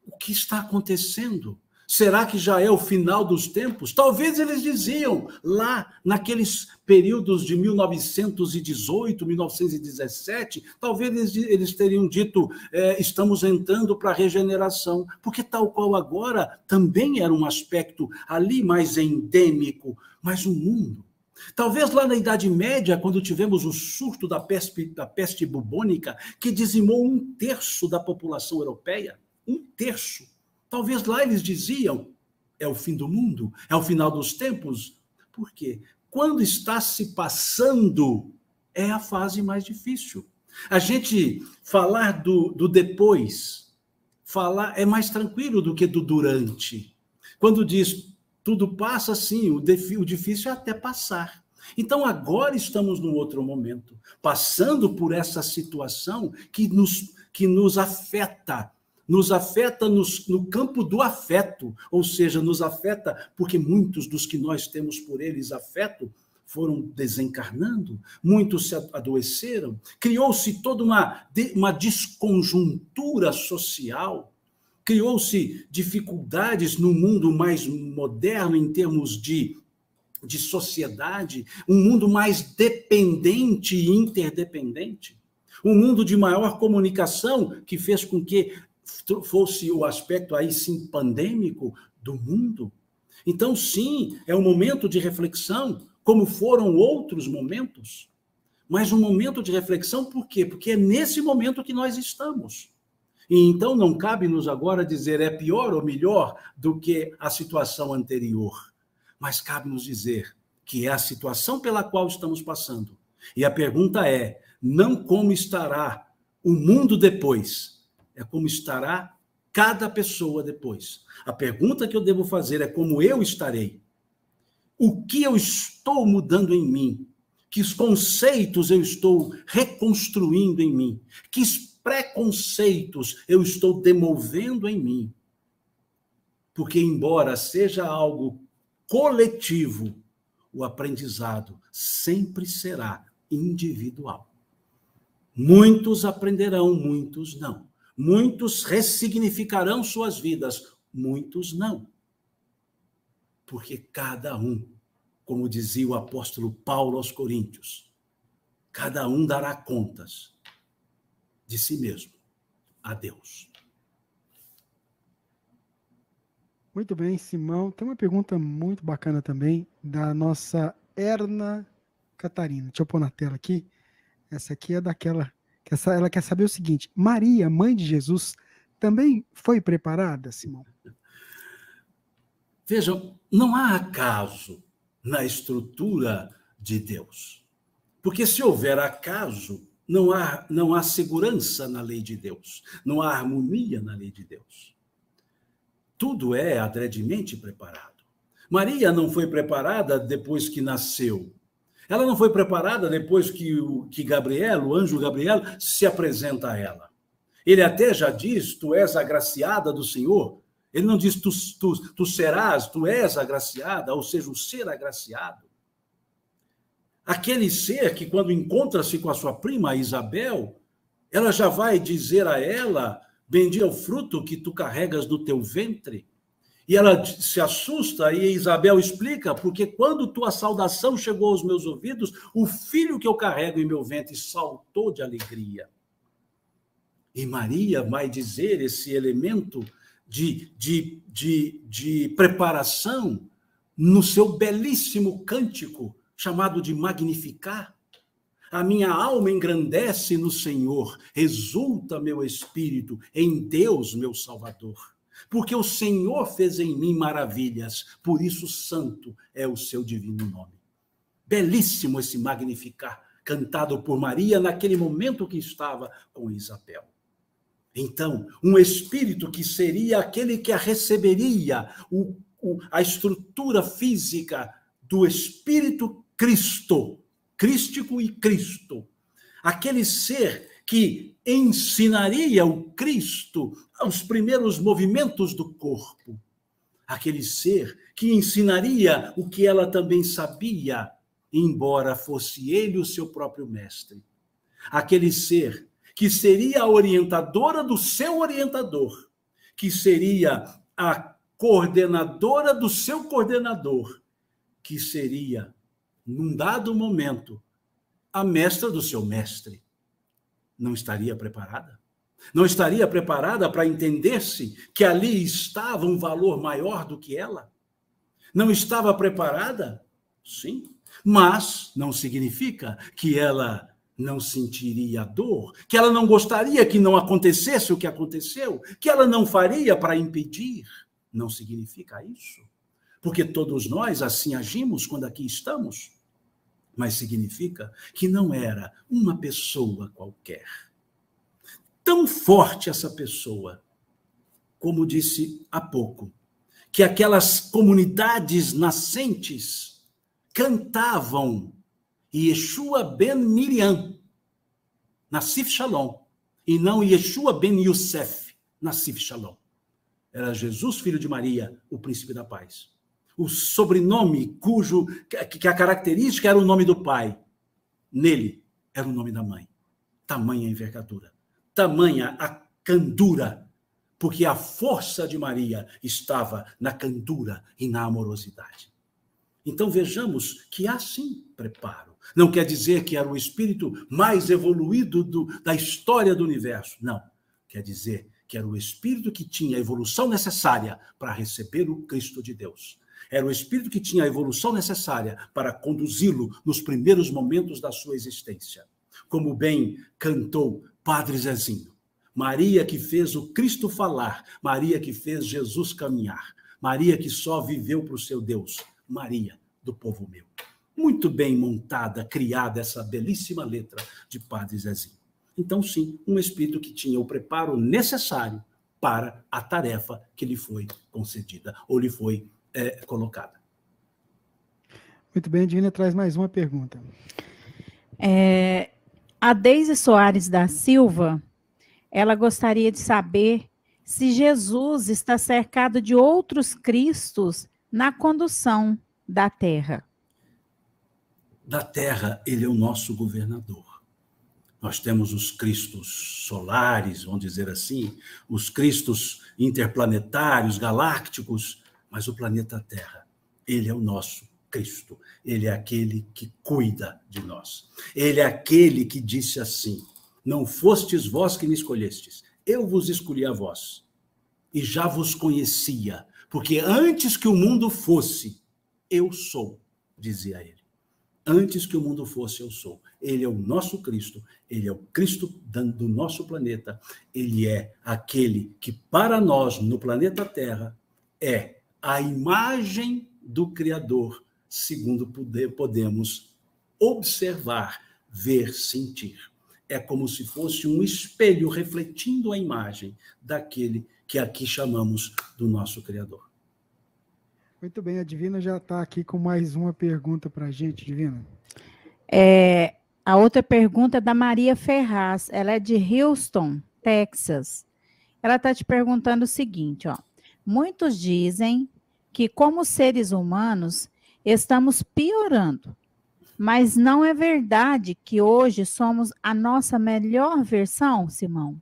o que está acontecendo. Será que já é o final dos tempos? Talvez eles diziam lá naqueles períodos de 1918, 1917, talvez eles teriam dito estamos entrando para a regeneração, porque tal qual agora também era um aspecto ali mais endêmico, mas o mundo. Talvez lá na Idade Média, quando tivemos o surto da peste bubônica, que dizimou 1/3 da população europeia, 1/3. Talvez lá eles diziam, é o fim do mundo, é o final dos tempos. Por quê? Quando está se passando, é a fase mais difícil. A gente falar do depois, falar é mais tranquilo do que do durante. Quando diz tudo passa, sim, o difícil é até passar. Então, agora estamos num outro momento, passando por essa situação que nos afeta. Nos afeta no campo do afeto, ou seja, nos afeta porque muitos dos que nós temos por eles afeto foram desencarnando, muitos se adoeceram, criou-se toda uma desconjuntura social, criou-se dificuldades no mundo mais moderno em termos de sociedade, um mundo mais dependente e interdependente, um mundo de maior comunicação que fez com que fosse o aspecto aí sim pandêmico do mundo. Então, sim, é um momento de reflexão, como foram outros momentos, mas um momento de reflexão por quê? Porque é nesse momento que nós estamos. E então não cabe-nos agora dizer é pior ou melhor do que a situação anterior, mas cabe-nos dizer que é a situação pela qual estamos passando. E a pergunta é, não como estará o mundo depois, é como estará cada pessoa depois. A pergunta que eu devo fazer é como eu estarei. O que eu estou mudando em mim? Que conceitos eu estou reconstruindo em mim? Que preconceitos eu estou demovendo em mim? Porque, embora seja algo coletivo, o aprendizado sempre será individual. Muitos aprenderão, muitos não. Muitos ressignificarão suas vidas, muitos não. Porque cada um, como dizia o apóstolo Paulo aos Coríntios, cada um dará contas de si mesmo a Deus. Muito bem, Simão. Tem uma pergunta muito bacana também da nossa Erna Catarina. Deixa eu pôr na tela aqui. Essa aqui é daquela... Ela quer saber o seguinte: Maria, mãe de Jesus, também foi preparada, Simão? Vejam, não há acaso na estrutura de Deus. Porque se houver acaso, não há segurança na lei de Deus. Não há harmonia na lei de Deus. Tudo é adredemente preparado. Maria não foi preparada depois que nasceu. Ela não foi preparada depois que Gabriel, o anjo Gabriel, se apresenta a ela. Ele até já diz: tu és agraciada do Senhor. Ele não diz tu serás, tu és agraciada, ou seja, o ser agraciado. Aquele ser que, quando encontra-se com a sua prima Isabel, ela já vai dizer a ela: bendito é o fruto que tu carregas no teu ventre. E ela se assusta, e Isabel explica: porque quando tua saudação chegou aos meus ouvidos, o filho que eu carrego em meu ventre saltou de alegria. E Maria vai dizer esse elemento de preparação no seu belíssimo cântico, chamado de Magnificar. A minha alma engrandece no Senhor, exulta meu espírito em Deus, meu Salvador. Porque o Senhor fez em mim maravilhas, por isso santo é o seu divino nome. Belíssimo esse Magnificar, cantado por Maria naquele momento que estava com Isabel. Então, um espírito que seria aquele que a receberia, a estrutura física do espírito Cristo, crístico e Cristo. Aquele ser que ensinaria o Cristo aos primeiros movimentos do corpo. Aquele ser que ensinaria o que ela também sabia, embora fosse ele o seu próprio mestre. Aquele ser que seria a orientadora do seu orientador, que seria a coordenadora do seu coordenador, que seria, num dado momento, a mestra do seu mestre. Não estaria preparada? Não estaria preparada para entender-se que ali estava um valor maior do que ela? Não estava preparada? Sim, mas não significa que ela não sentiria dor, que ela não gostaria que não acontecesse o que aconteceu, que ela não faria para impedir. Não significa isso. Porque todos nós assim agimos quando aqui estamos. Mas significa que não era uma pessoa qualquer. Tão forte essa pessoa, como disse há pouco, que aquelas comunidades nascentes cantavam Yeshua ben Miriam, Nassif Shalom, e não Yeshua ben Yosef, Nassif Shalom. Era Jesus, filho de Maria, o príncipe da paz. O sobrenome que a característica era o nome do pai. Nele era o nome da mãe. Tamanha envergadura, tamanha a candura, porque a força de Maria estava na candura e na amorosidade. Então vejamos que há sim preparo. Não quer dizer que era o espírito mais evoluído da história do universo. Não. Quer dizer que era o espírito que tinha a evolução necessária para receber o Cristo de Deus. Era o espírito que tinha a evolução necessária para conduzi-lo nos primeiros momentos da sua existência. Como bem cantou Padre Zezinho. Maria que fez o Cristo falar. Maria que fez Jesus caminhar. Maria que só viveu para o seu Deus. Maria do povo meu. Muito bem montada, criada essa belíssima letra de Padre Zezinho. Então, sim, um espírito que tinha o preparo necessário para a tarefa que lhe foi concedida, ou lhe foi colocada. Muito bem, a Divina traz mais uma pergunta. A Deise Soares da Silva, ela gostaria de saber se Jesus está cercado de outros Cristos na condução da Terra. Da Terra, ele é o nosso governador. Nós temos os Cristos solares, vamos dizer assim, os Cristos interplanetários, galácticos, mas o planeta Terra, ele é o nosso Cristo. Ele é aquele que cuida de nós. Ele é aquele que disse assim: não fostes vós que me escolhestes, eu vos escolhi a vós, e já vos conhecia, porque antes que o mundo fosse, eu sou, dizia ele. Antes que o mundo fosse, eu sou. Ele é o nosso Cristo, ele é o Cristo do nosso planeta, ele é aquele que para nós, no planeta Terra, é a imagem do Criador, segundo podemos observar, ver, sentir. É como se fosse um espelho refletindo a imagem daquele que aqui chamamos do nosso Criador. Muito bem, a Divina já está aqui com mais uma pergunta para a gente, Divina. A outra pergunta é da Maria Ferraz, ela é de Houston, Texas. Ela está te perguntando o seguinte, ó: muitos dizem que, como seres humanos, estamos piorando, mas não é verdade que hoje somos a nossa melhor versão, Simão?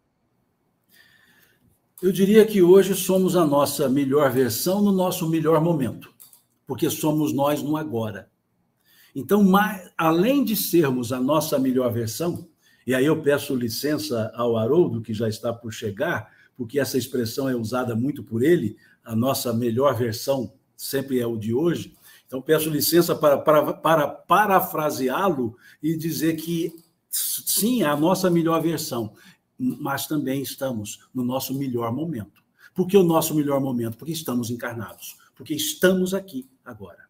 Eu diria que hoje somos a nossa melhor versão no nosso melhor momento, porque somos nós no agora. Então, além de sermos a nossa melhor versão, e aí eu peço licença ao Haroldo, que já está por chegar, porque essa expressão é usada muito por ele, a nossa melhor versão sempre é o de hoje. Então, peço licença para parafraseá-lo e dizer que, sim, é a nossa melhor versão, mas também estamos no nosso melhor momento. Por que o nosso melhor momento? Porque estamos encarnados, porque estamos aqui agora.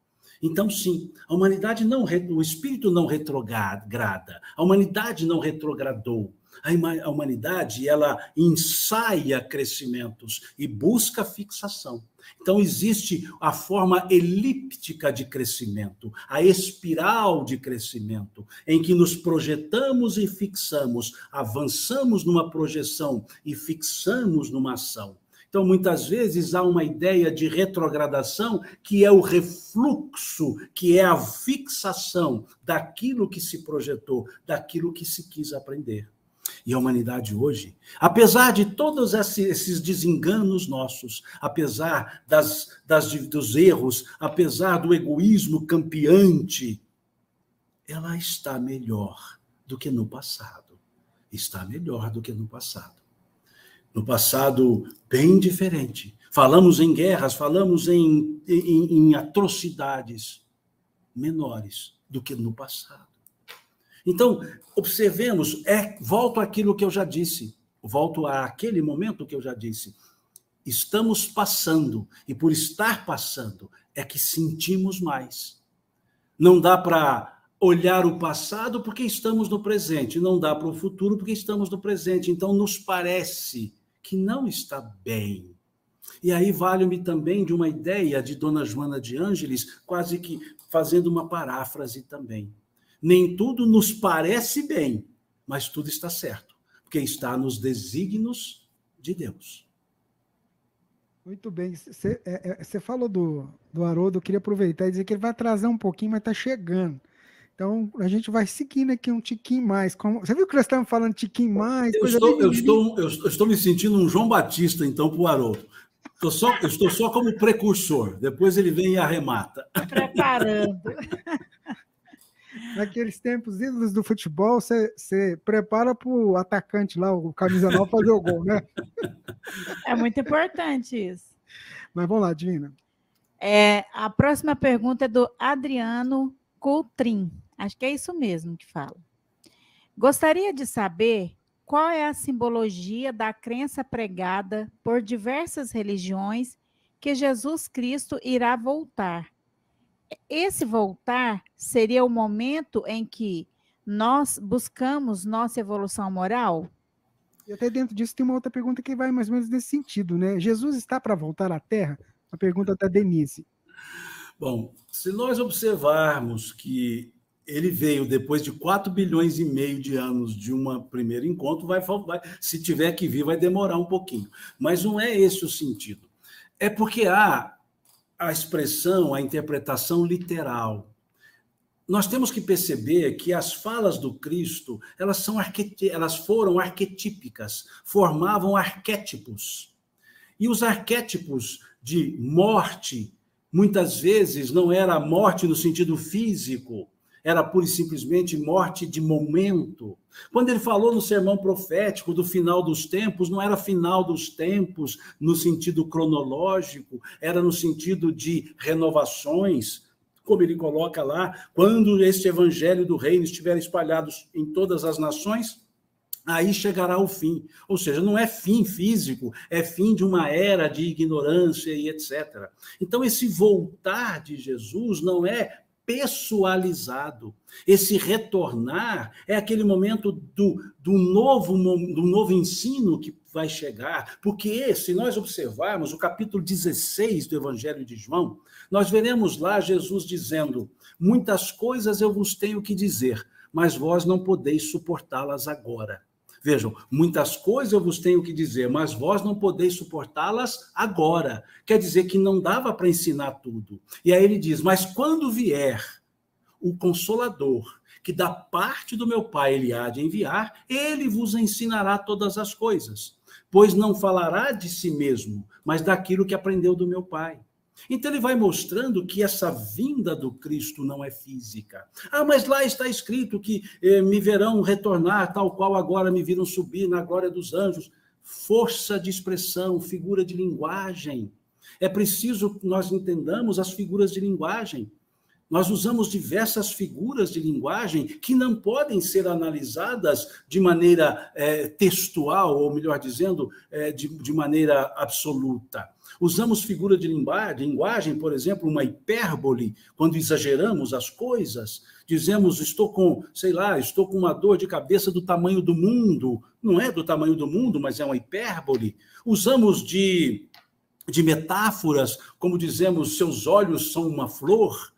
Então, sim, a humanidade o espírito não retrograda, a humanidade não retrogradou. A humanidade, ela ensaia crescimentos e busca fixação. Então, existe a forma elíptica de crescimento, a espiral de crescimento, em que nos projetamos e fixamos, avançamos numa projeção e fixamos numa ação. Então, muitas vezes, há uma ideia de retrogradação, que é o refluxo, que é a fixação daquilo que se projetou, daquilo que se quis aprender. E a humanidade hoje, apesar de todos esses desenganos nossos, apesar dos erros, apesar do egoísmo campeante, ela está melhor do que no passado. Está melhor do que no passado. No passado, bem diferente. Falamos em guerras, falamos em atrocidades menores do que no passado. Então, observemos, volto àquilo que eu já disse, volto àquele momento que eu já disse. Estamos passando, e por estar passando, é que sentimos mais. Não dá para olhar o passado porque estamos no presente, não dá para o futuro porque estamos no presente. Então, nos parece que não está bem. E aí vale-me também de uma ideia de Dona Joana de Ângeles, quase que fazendo uma paráfrase também. Nem tudo nos parece bem, mas tudo está certo, porque está nos desígnios de Deus. Muito bem. Você falou do Haroldo, eu queria aproveitar e dizer que ele vai atrasar um pouquinho, mas está chegando. Então, a gente vai seguindo aqui um tiquinho mais. Você viu que nós estávamos falando tiquinho mais? Eu estou me sentindo um João Batista, então, para o Haroldo. Eu estou só como precursor, depois ele vem e arremata. Preparando. Naqueles tempos ídolos do futebol, você prepara para o atacante lá, o camisa 9, fazer o gol, né? É muito importante isso. Mas vamos lá, Divina. A próxima pergunta é do Adriano Coutrin. Acho que é isso mesmo que fala. Gostaria de saber qual é a simbologia da crença pregada por diversas religiões que Jesus Cristo irá voltar. Esse voltar seria o momento em que nós buscamos nossa evolução moral? E até dentro disso tem uma outra pergunta que vai mais ou menos nesse sentido, né? Jesus está para voltar à Terra? A pergunta da Denise. Bom, se nós observarmos que ele veio depois de 4 bilhões e meio de anos de um primeiro encontro, se tiver que vir, vai demorar um pouquinho. Mas não é esse o sentido. É porque há a expressão, a interpretação literal. Nós temos que perceber que as falas do Cristo, elas foram arquetípicas, formavam arquétipos. E os arquétipos de morte, Muitas vezes não era morte no sentido físico, era pura e simplesmente morte de momento. Quando ele falou no sermão profético do final dos tempos, não era final dos tempos no sentido cronológico, era no sentido de renovações, como ele coloca lá, quando este evangelho do reino estiver espalhado em todas as nações, aí chegará o fim. Ou seja, não é fim físico, é fim de uma era de ignorância e etc. Então, esse voltar de Jesus não é pessoalizado. Esse retornar é aquele momento do novo ensino que vai chegar, porque se nós observarmos o capítulo 16 do Evangelho de João, nós veremos lá Jesus dizendo: muitas coisas eu vos tenho que dizer, mas vós não podeis suportá-las agora. Vejam, muitas coisas eu vos tenho que dizer, mas vós não podeis suportá-las agora. Quer dizer que não dava para ensinar tudo. E aí ele diz, mas quando vier o Consolador, que da parte do meu Pai ele há de enviar, ele vos ensinará todas as coisas, pois não falará de si mesmo, mas daquilo que aprendeu do meu Pai. Então ele vai mostrando que essa vinda do Cristo não é física. Ah, mas lá está escrito que me verão retornar, tal qual agora me viram subir na glória dos anjos. Força de expressão, figura de linguagem. É preciso que nós entendamos as figuras de linguagem. Nós usamos diversas figuras de linguagem que não podem ser analisadas de maneira textual, ou melhor dizendo, de maneira absoluta. Usamos figura de linguagem, por exemplo, uma hipérbole, quando exageramos as coisas, dizemos, estou com uma dor de cabeça do tamanho do mundo. Não é do tamanho do mundo, mas é uma hipérbole. Usamos de metáforas, como dizemos, seus olhos são uma flor.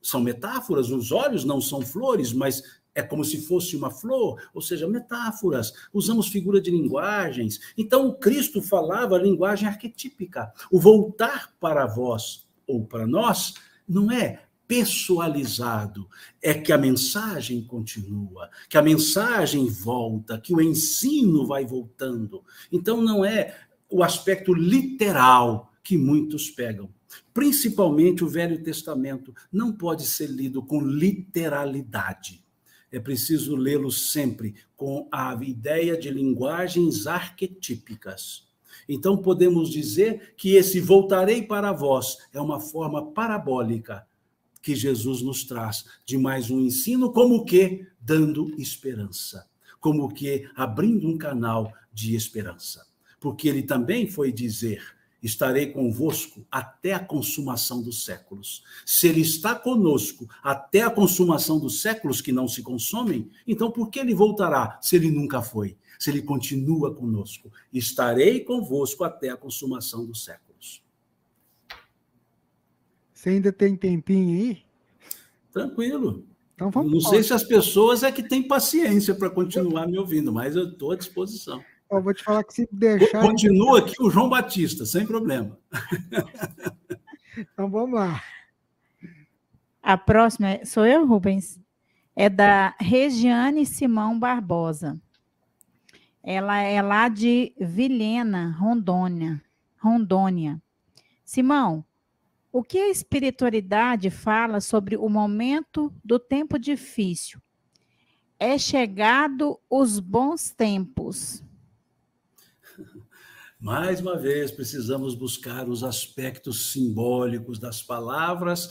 São metáforas, os olhos não são flores, mas é como se fosse uma flor, ou seja, metáforas. Usamos figura de linguagens. Então, o Cristo falava a linguagem arquetípica. O voltar para vós, ou para nós, não é pessoalizado, é que a mensagem continua, que a mensagem volta, que o ensino vai voltando. Então, não é o aspecto literal que muitos pegam. Principalmente o Velho Testamento não pode ser lido com literalidade. É preciso lê-lo sempre com a ideia de linguagens arquetípicas. Então, podemos dizer que esse voltarei para vós é uma forma parabólica que Jesus nos traz de mais um ensino, como que dando esperança, como que abrindo um canal de esperança. Porque ele também foi dizer: estarei convosco até a consumação dos séculos. Se ele está conosco até a consumação dos séculos que não se consomem, então por que ele voltará se ele nunca foi? Se ele continua conosco. Estarei convosco até a consumação dos séculos. Você ainda tem tempinho aí? Tranquilo. Então vamos. Não sei se as pessoas é que têm paciência para continuar me ouvindo, mas eu estou à disposição. Eu vou te falar que se deixar... Continua aqui o João Batista, sem problema. Então, vamos lá. A próxima sou eu, Rubens. É da Regiane Simão Barbosa. Ela é lá de Vilhena, Rondônia. Simão, o que a espiritualidade fala sobre o momento do tempo difícil? É chegado os bons tempos. Mais uma vez, precisamos buscar os aspectos simbólicos das palavras,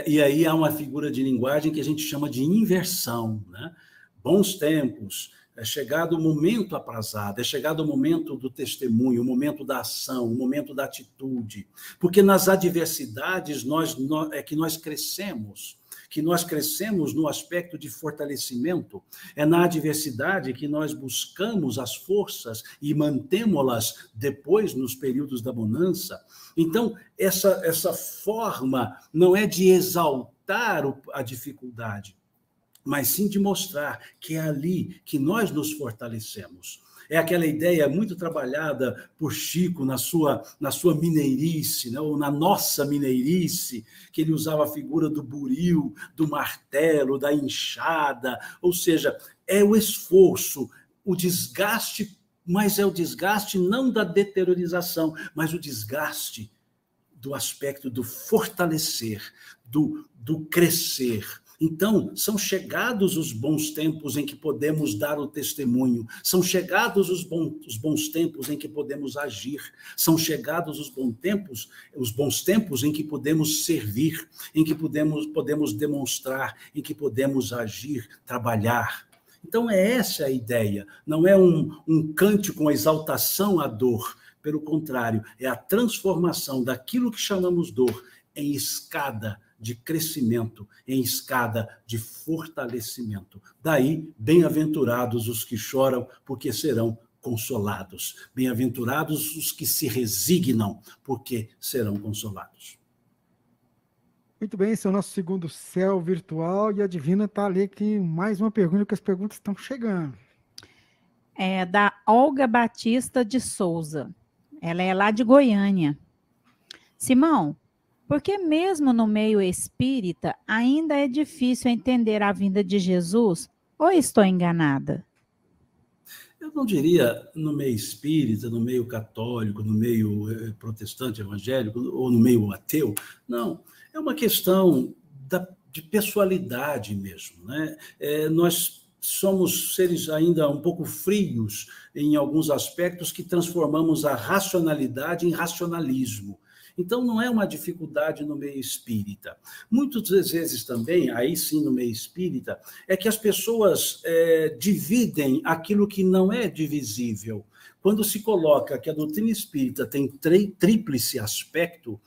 e aí há uma figura de linguagem que a gente chama de inversão, né? Bons tempos, é chegado o momento aprazado, é chegado o momento do testemunho, o momento da ação, o momento da atitude, porque nas adversidades é que nós crescemos, no aspecto de fortalecimento, é na adversidade que nós buscamos as forças e mantemos-las depois nos períodos da bonança. Então, essa forma não é de exaltar a dificuldade, mas sim de mostrar que é ali que nós nos fortalecemos. É aquela ideia muito trabalhada por Chico na sua mineirice, né? Ou na nossa mineirice, que ele usava a figura do buril, do martelo, da enxada, ou seja, é o esforço, o desgaste, mas é o desgaste não da deteriorização, mas o desgaste do aspecto do fortalecer, do crescer. Então, são chegados os bons tempos em que podemos dar o testemunho, são chegados os bons tempos em que podemos agir, são chegados os bons tempos em que podemos servir, em que podemos demonstrar, em que podemos agir, trabalhar. Então, é essa a ideia, não é um cântico com exaltação à dor, pelo contrário, é a transformação daquilo que chamamos dor em escada de crescimento, em escada de fortalecimento. Daí, bem-aventurados os que choram, porque serão consolados. Bem-aventurados os que se resignam, porque serão consolados. Muito bem, esse é o nosso segundo céu virtual, e a Divina está ali com mais uma pergunta, que as perguntas estão chegando. É da Olga Batista de Souza. Ela é lá de Goiânia. Simão, porque mesmo no meio espírita ainda é difícil entender a vinda de Jesus? Ou estou enganada? Eu não diria no meio espírita, no meio católico, no meio protestante evangélico, ou no meio ateu. Não, é uma questão de pessoalidade mesmo, né? Nós somos seres ainda um pouco frios em alguns aspectos que transformamos a racionalidade em racionalismo. Então, não é uma dificuldade no meio espírita. Muitas vezes também, aí sim no meio espírita, é que as pessoas dividem aquilo que não é divisível. Quando se coloca que a doutrina espírita tem tríplice aspecto,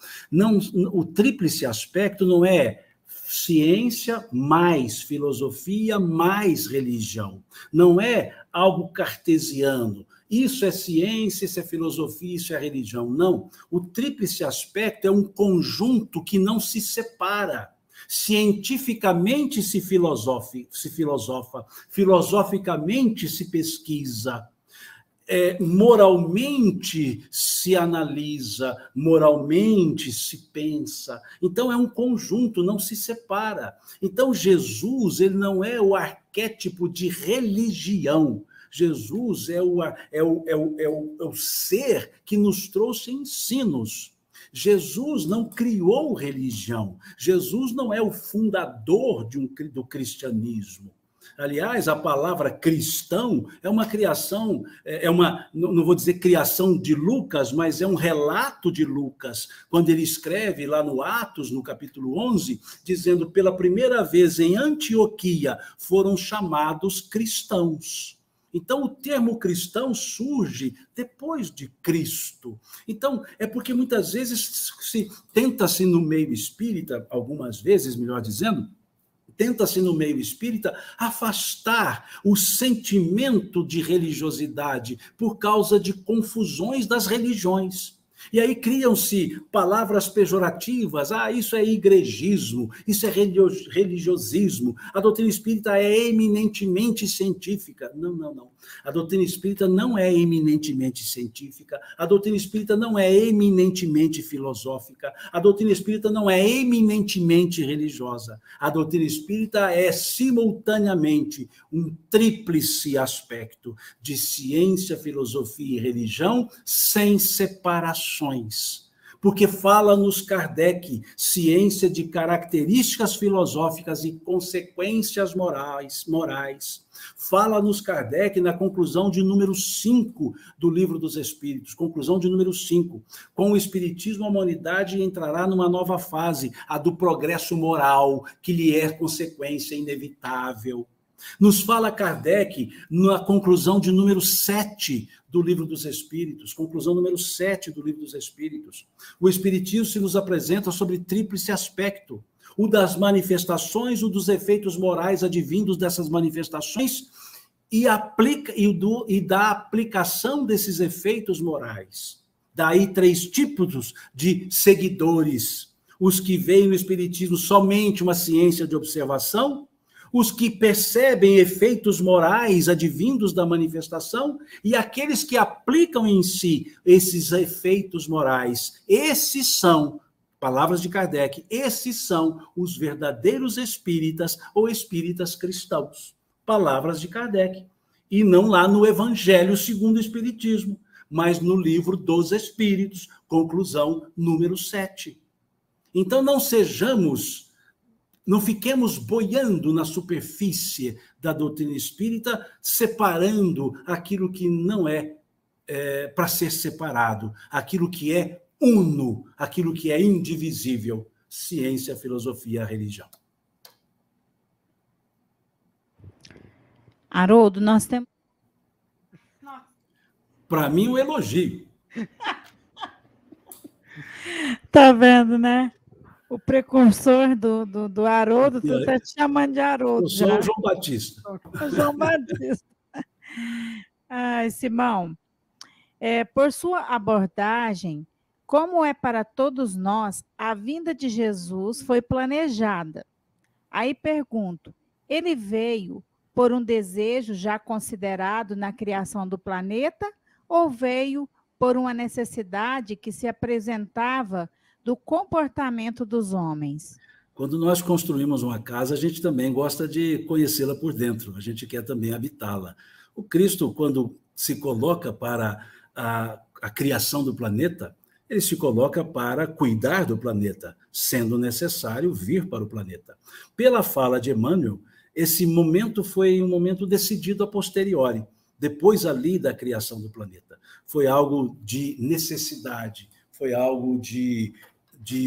o tríplice aspecto não é ciência mais filosofia mais religião. Não é algo cartesiano. Isso é ciência, isso é filosofia, isso é religião. Não. O tríplice aspecto é um conjunto que não se separa. Cientificamente se filosofa, filosoficamente se pesquisa, moralmente se analisa, moralmente se pensa. Então, é um conjunto, não se separa. Então, Jesus, ele não é o arquétipo de religião. Jesus é o ser que nos trouxe ensinos. Jesus não criou religião. Jesus não é o fundador do cristianismo. Aliás, a palavra cristão é uma criação, não vou dizer criação de Lucas, mas é um relato de Lucas, quando ele escreve lá no Atos, no capítulo 11, dizendo, pela primeira vez em Antioquia foram chamados cristãos. Então, o termo cristão surge depois de Cristo. Então, é porque muitas vezes tenta-se no meio espírita, algumas vezes, melhor dizendo, tenta-se no meio espírita afastar o sentimento de religiosidade por causa de confusões das religiões. E aí criam-se palavras pejorativas, isso é igrejismo, isso é religiosismo, a doutrina espírita é eminentemente científica. Não. A doutrina espírita não é eminentemente científica, a doutrina espírita não é eminentemente filosófica, a doutrina espírita não é eminentemente religiosa. A doutrina espírita é simultaneamente um tríplice aspecto de ciência, filosofia e religião, sem separações. Porque fala-nos Kardec, ciência de características filosóficas e consequências morais. Fala-nos Kardec na conclusão de número 5 do Livro dos Espíritos, conclusão de número 5. Com o Espiritismo, a humanidade entrará numa nova fase, a do progresso moral, que lhe é consequência inevitável. Nos fala Kardec na conclusão de número 7 do Livro dos Espíritos, conclusão número 7 do Livro dos Espíritos. O Espiritismo se nos apresenta sobre tríplice aspecto, o das manifestações, o dos efeitos morais advindos dessas manifestações e da aplicação desses efeitos morais. Daí 3 tipos de seguidores: os que veem no Espiritismo somente uma ciência de observação, os que percebem efeitos morais advindos da manifestação e aqueles que aplicam em si esses efeitos morais. Esses são, palavras de Kardec, esses são os verdadeiros espíritas ou espíritas cristãos. Palavras de Kardec. E não lá no Evangelho segundo o Espiritismo. mas no livro dos Espíritos, conclusão número 7. Então, não fiquemos boiando na superfície da doutrina espírita, separando aquilo que não é para ser separado, aquilo que é uno, aquilo que é indivisível, ciência, filosofia, religião. Haroldo, nós temos... Para mim, um elogio. Tá vendo, né? O precursor do Haroldo, tu tá te chamando de Haroldo. Eu sou o João Batista. O João Batista. Ai, Simão, por sua abordagem, como é para todos nós, a vinda de Jesus foi planejada. Aí pergunto, ele veio por um desejo já considerado na criação do planeta ou veio por uma necessidade que se apresentava do comportamento dos homens? Quando nós construímos uma casa, a gente também gosta de conhecê-la por dentro, a gente quer também habitá-la. O Cristo, quando se coloca para a criação do planeta, ele se coloca para cuidar do planeta, sendo necessário vir para o planeta. Pela fala de Emmanuel, esse momento foi um momento decidido a posteriori, depois ali da criação do planeta. Foi algo de necessidade, foi algo de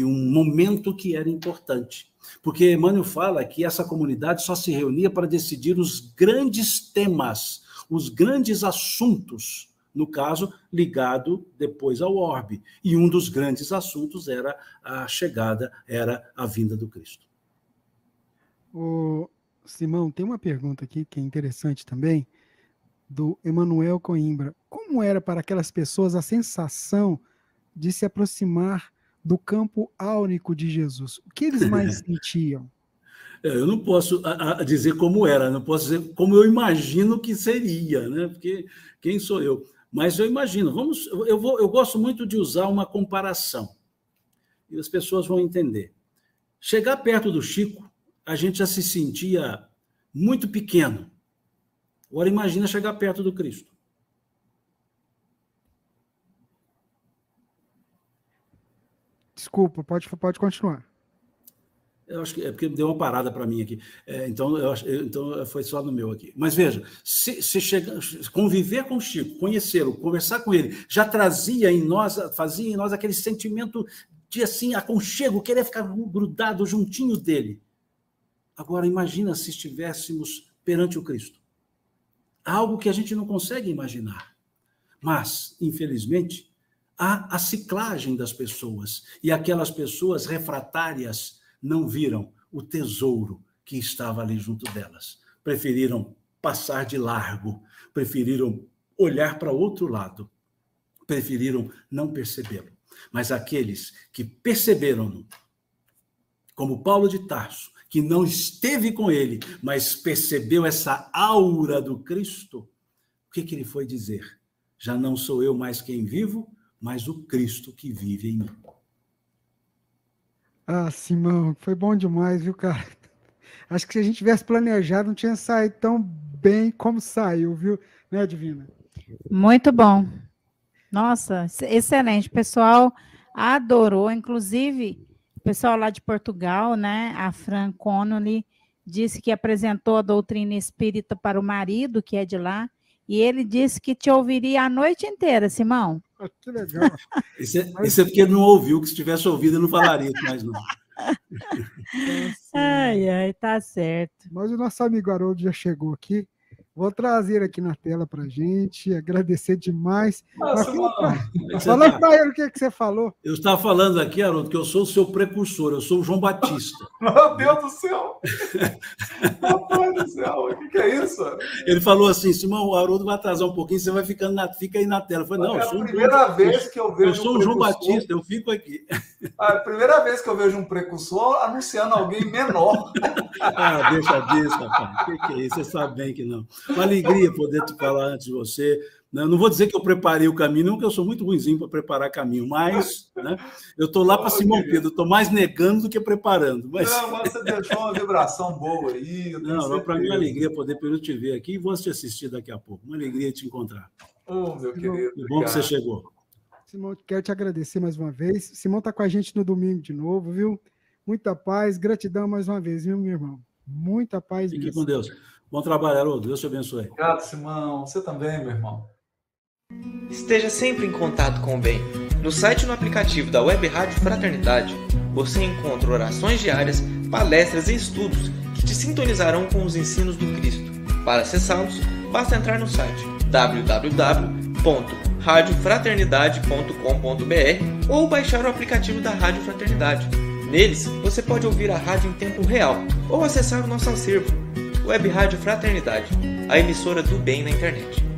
um momento que era importante. Porque Emmanuel fala que essa comunidade só se reunia para decidir os grandes temas, os grandes assuntos, no caso, ligado depois ao orbe. E um dos grandes assuntos era a chegada, era a vinda do Cristo. Simão, tem uma pergunta aqui que é interessante também, do Emanuel Coimbra. Como era para aquelas pessoas a sensação de se aproximar do campo áurico de Jesus? O que eles mais sentiam? Eu não posso dizer como era, não posso dizer como eu imagino que seria, né? Porque quem sou eu? Mas eu imagino. Eu gosto muito de usar uma comparação, e as pessoas vão entender. Chegar perto do Chico, a gente já se sentia muito pequeno. Agora imagina chegar perto do Cristo. Desculpa, pode continuar. Eu acho que é porque deu uma parada para mim aqui. Então foi só no meu aqui. Mas veja, se conviver com o Chico, conhecê-lo, conversar com ele, já trazia em nós, fazia em nós aquele sentimento de assim, aconchego, querer ficar grudado juntinho dele. Agora, imagina se estivéssemos perante o Cristo. Algo que a gente não consegue imaginar. Mas, infelizmente, há a ciclagem das pessoas. E aquelas pessoas refratárias não viram o tesouro que estava ali junto delas. Preferiram passar de largo, preferiram olhar para outro lado, preferiram não percebê-lo. Mas aqueles que perceberam-no, como Paulo de Tarso, que não esteve com ele, mas percebeu essa aura do Cristo, o que ele foi dizer? Já não sou eu mais quem vivo, mas o Cristo que vive em mim. Ah, Simão, foi bom demais, viu, cara? Acho que se a gente tivesse planejado, não tinha saído tão bem como saiu, viu, né, Divina? Muito bom. Nossa, excelente. O pessoal adorou, inclusive... O pessoal lá de Portugal, né, a Fran Connolly, disse que apresentou a doutrina espírita para o marido, que é de lá, e ele disse que te ouviria a noite inteira, Simão. Que legal. Isso é porque ele não ouviu, que se tivesse ouvido, ele não falaria isso mais, não. Ai, tá certo. Mas o nosso amigo Haroldo já chegou aqui. Vou trazer aqui na tela para a gente, agradecer demais. Fala para ele o que você falou. Eu estava falando aqui, Haroldo, que eu sou o seu precursor, eu sou o João Batista. Meu Deus do céu! Meu Deus do céu, o que é isso? Ele falou assim, Simão, o Haroldo vai atrasar um pouquinho, você vai ficando fica aí na tela. Eu falei, não, é a primeira vez que eu vejo eu sou o João Batista, eu fico aqui. É a primeira vez que eu vejo um precursor anunciando alguém menor. Ah, deixa disso, rapaz. O que é isso? Você sabe bem que não. Uma alegria poder te falar antes de você. Não vou dizer que eu preparei o caminho, não, porque eu sou muito ruimzinho para preparar caminho, mas né, eu estou lá para Simão Pedro, estou mais negando do que preparando. Mas... Não, você deixou uma vibração boa aí. Não, para mim é uma alegria poder te ver aqui e vou te assistir daqui a pouco. Uma alegria te encontrar. Oh, meu querido. Que bom que você chegou. Simão, quero te agradecer mais uma vez. Simão está com a gente no domingo de novo, viu? Muita paz, gratidão mais uma vez, viu, meu irmão? Muita paz mesmo. Fique com Deus. Bom trabalho, Haroldo. Deus te abençoe. Obrigado, Simão. Você também, meu irmão. Esteja sempre em contato com o bem. No site e no aplicativo da Web Rádio Fraternidade, você encontra orações diárias, palestras e estudos que te sintonizarão com os ensinos do Cristo. Para acessá-los, basta entrar no site www.radiofraternidade.com.br ou baixar o aplicativo da Rádio Fraternidade. Neles, você pode ouvir a rádio em tempo real ou acessar o nosso acervo. Web Rádio Fraternidade, a emissora do bem na internet.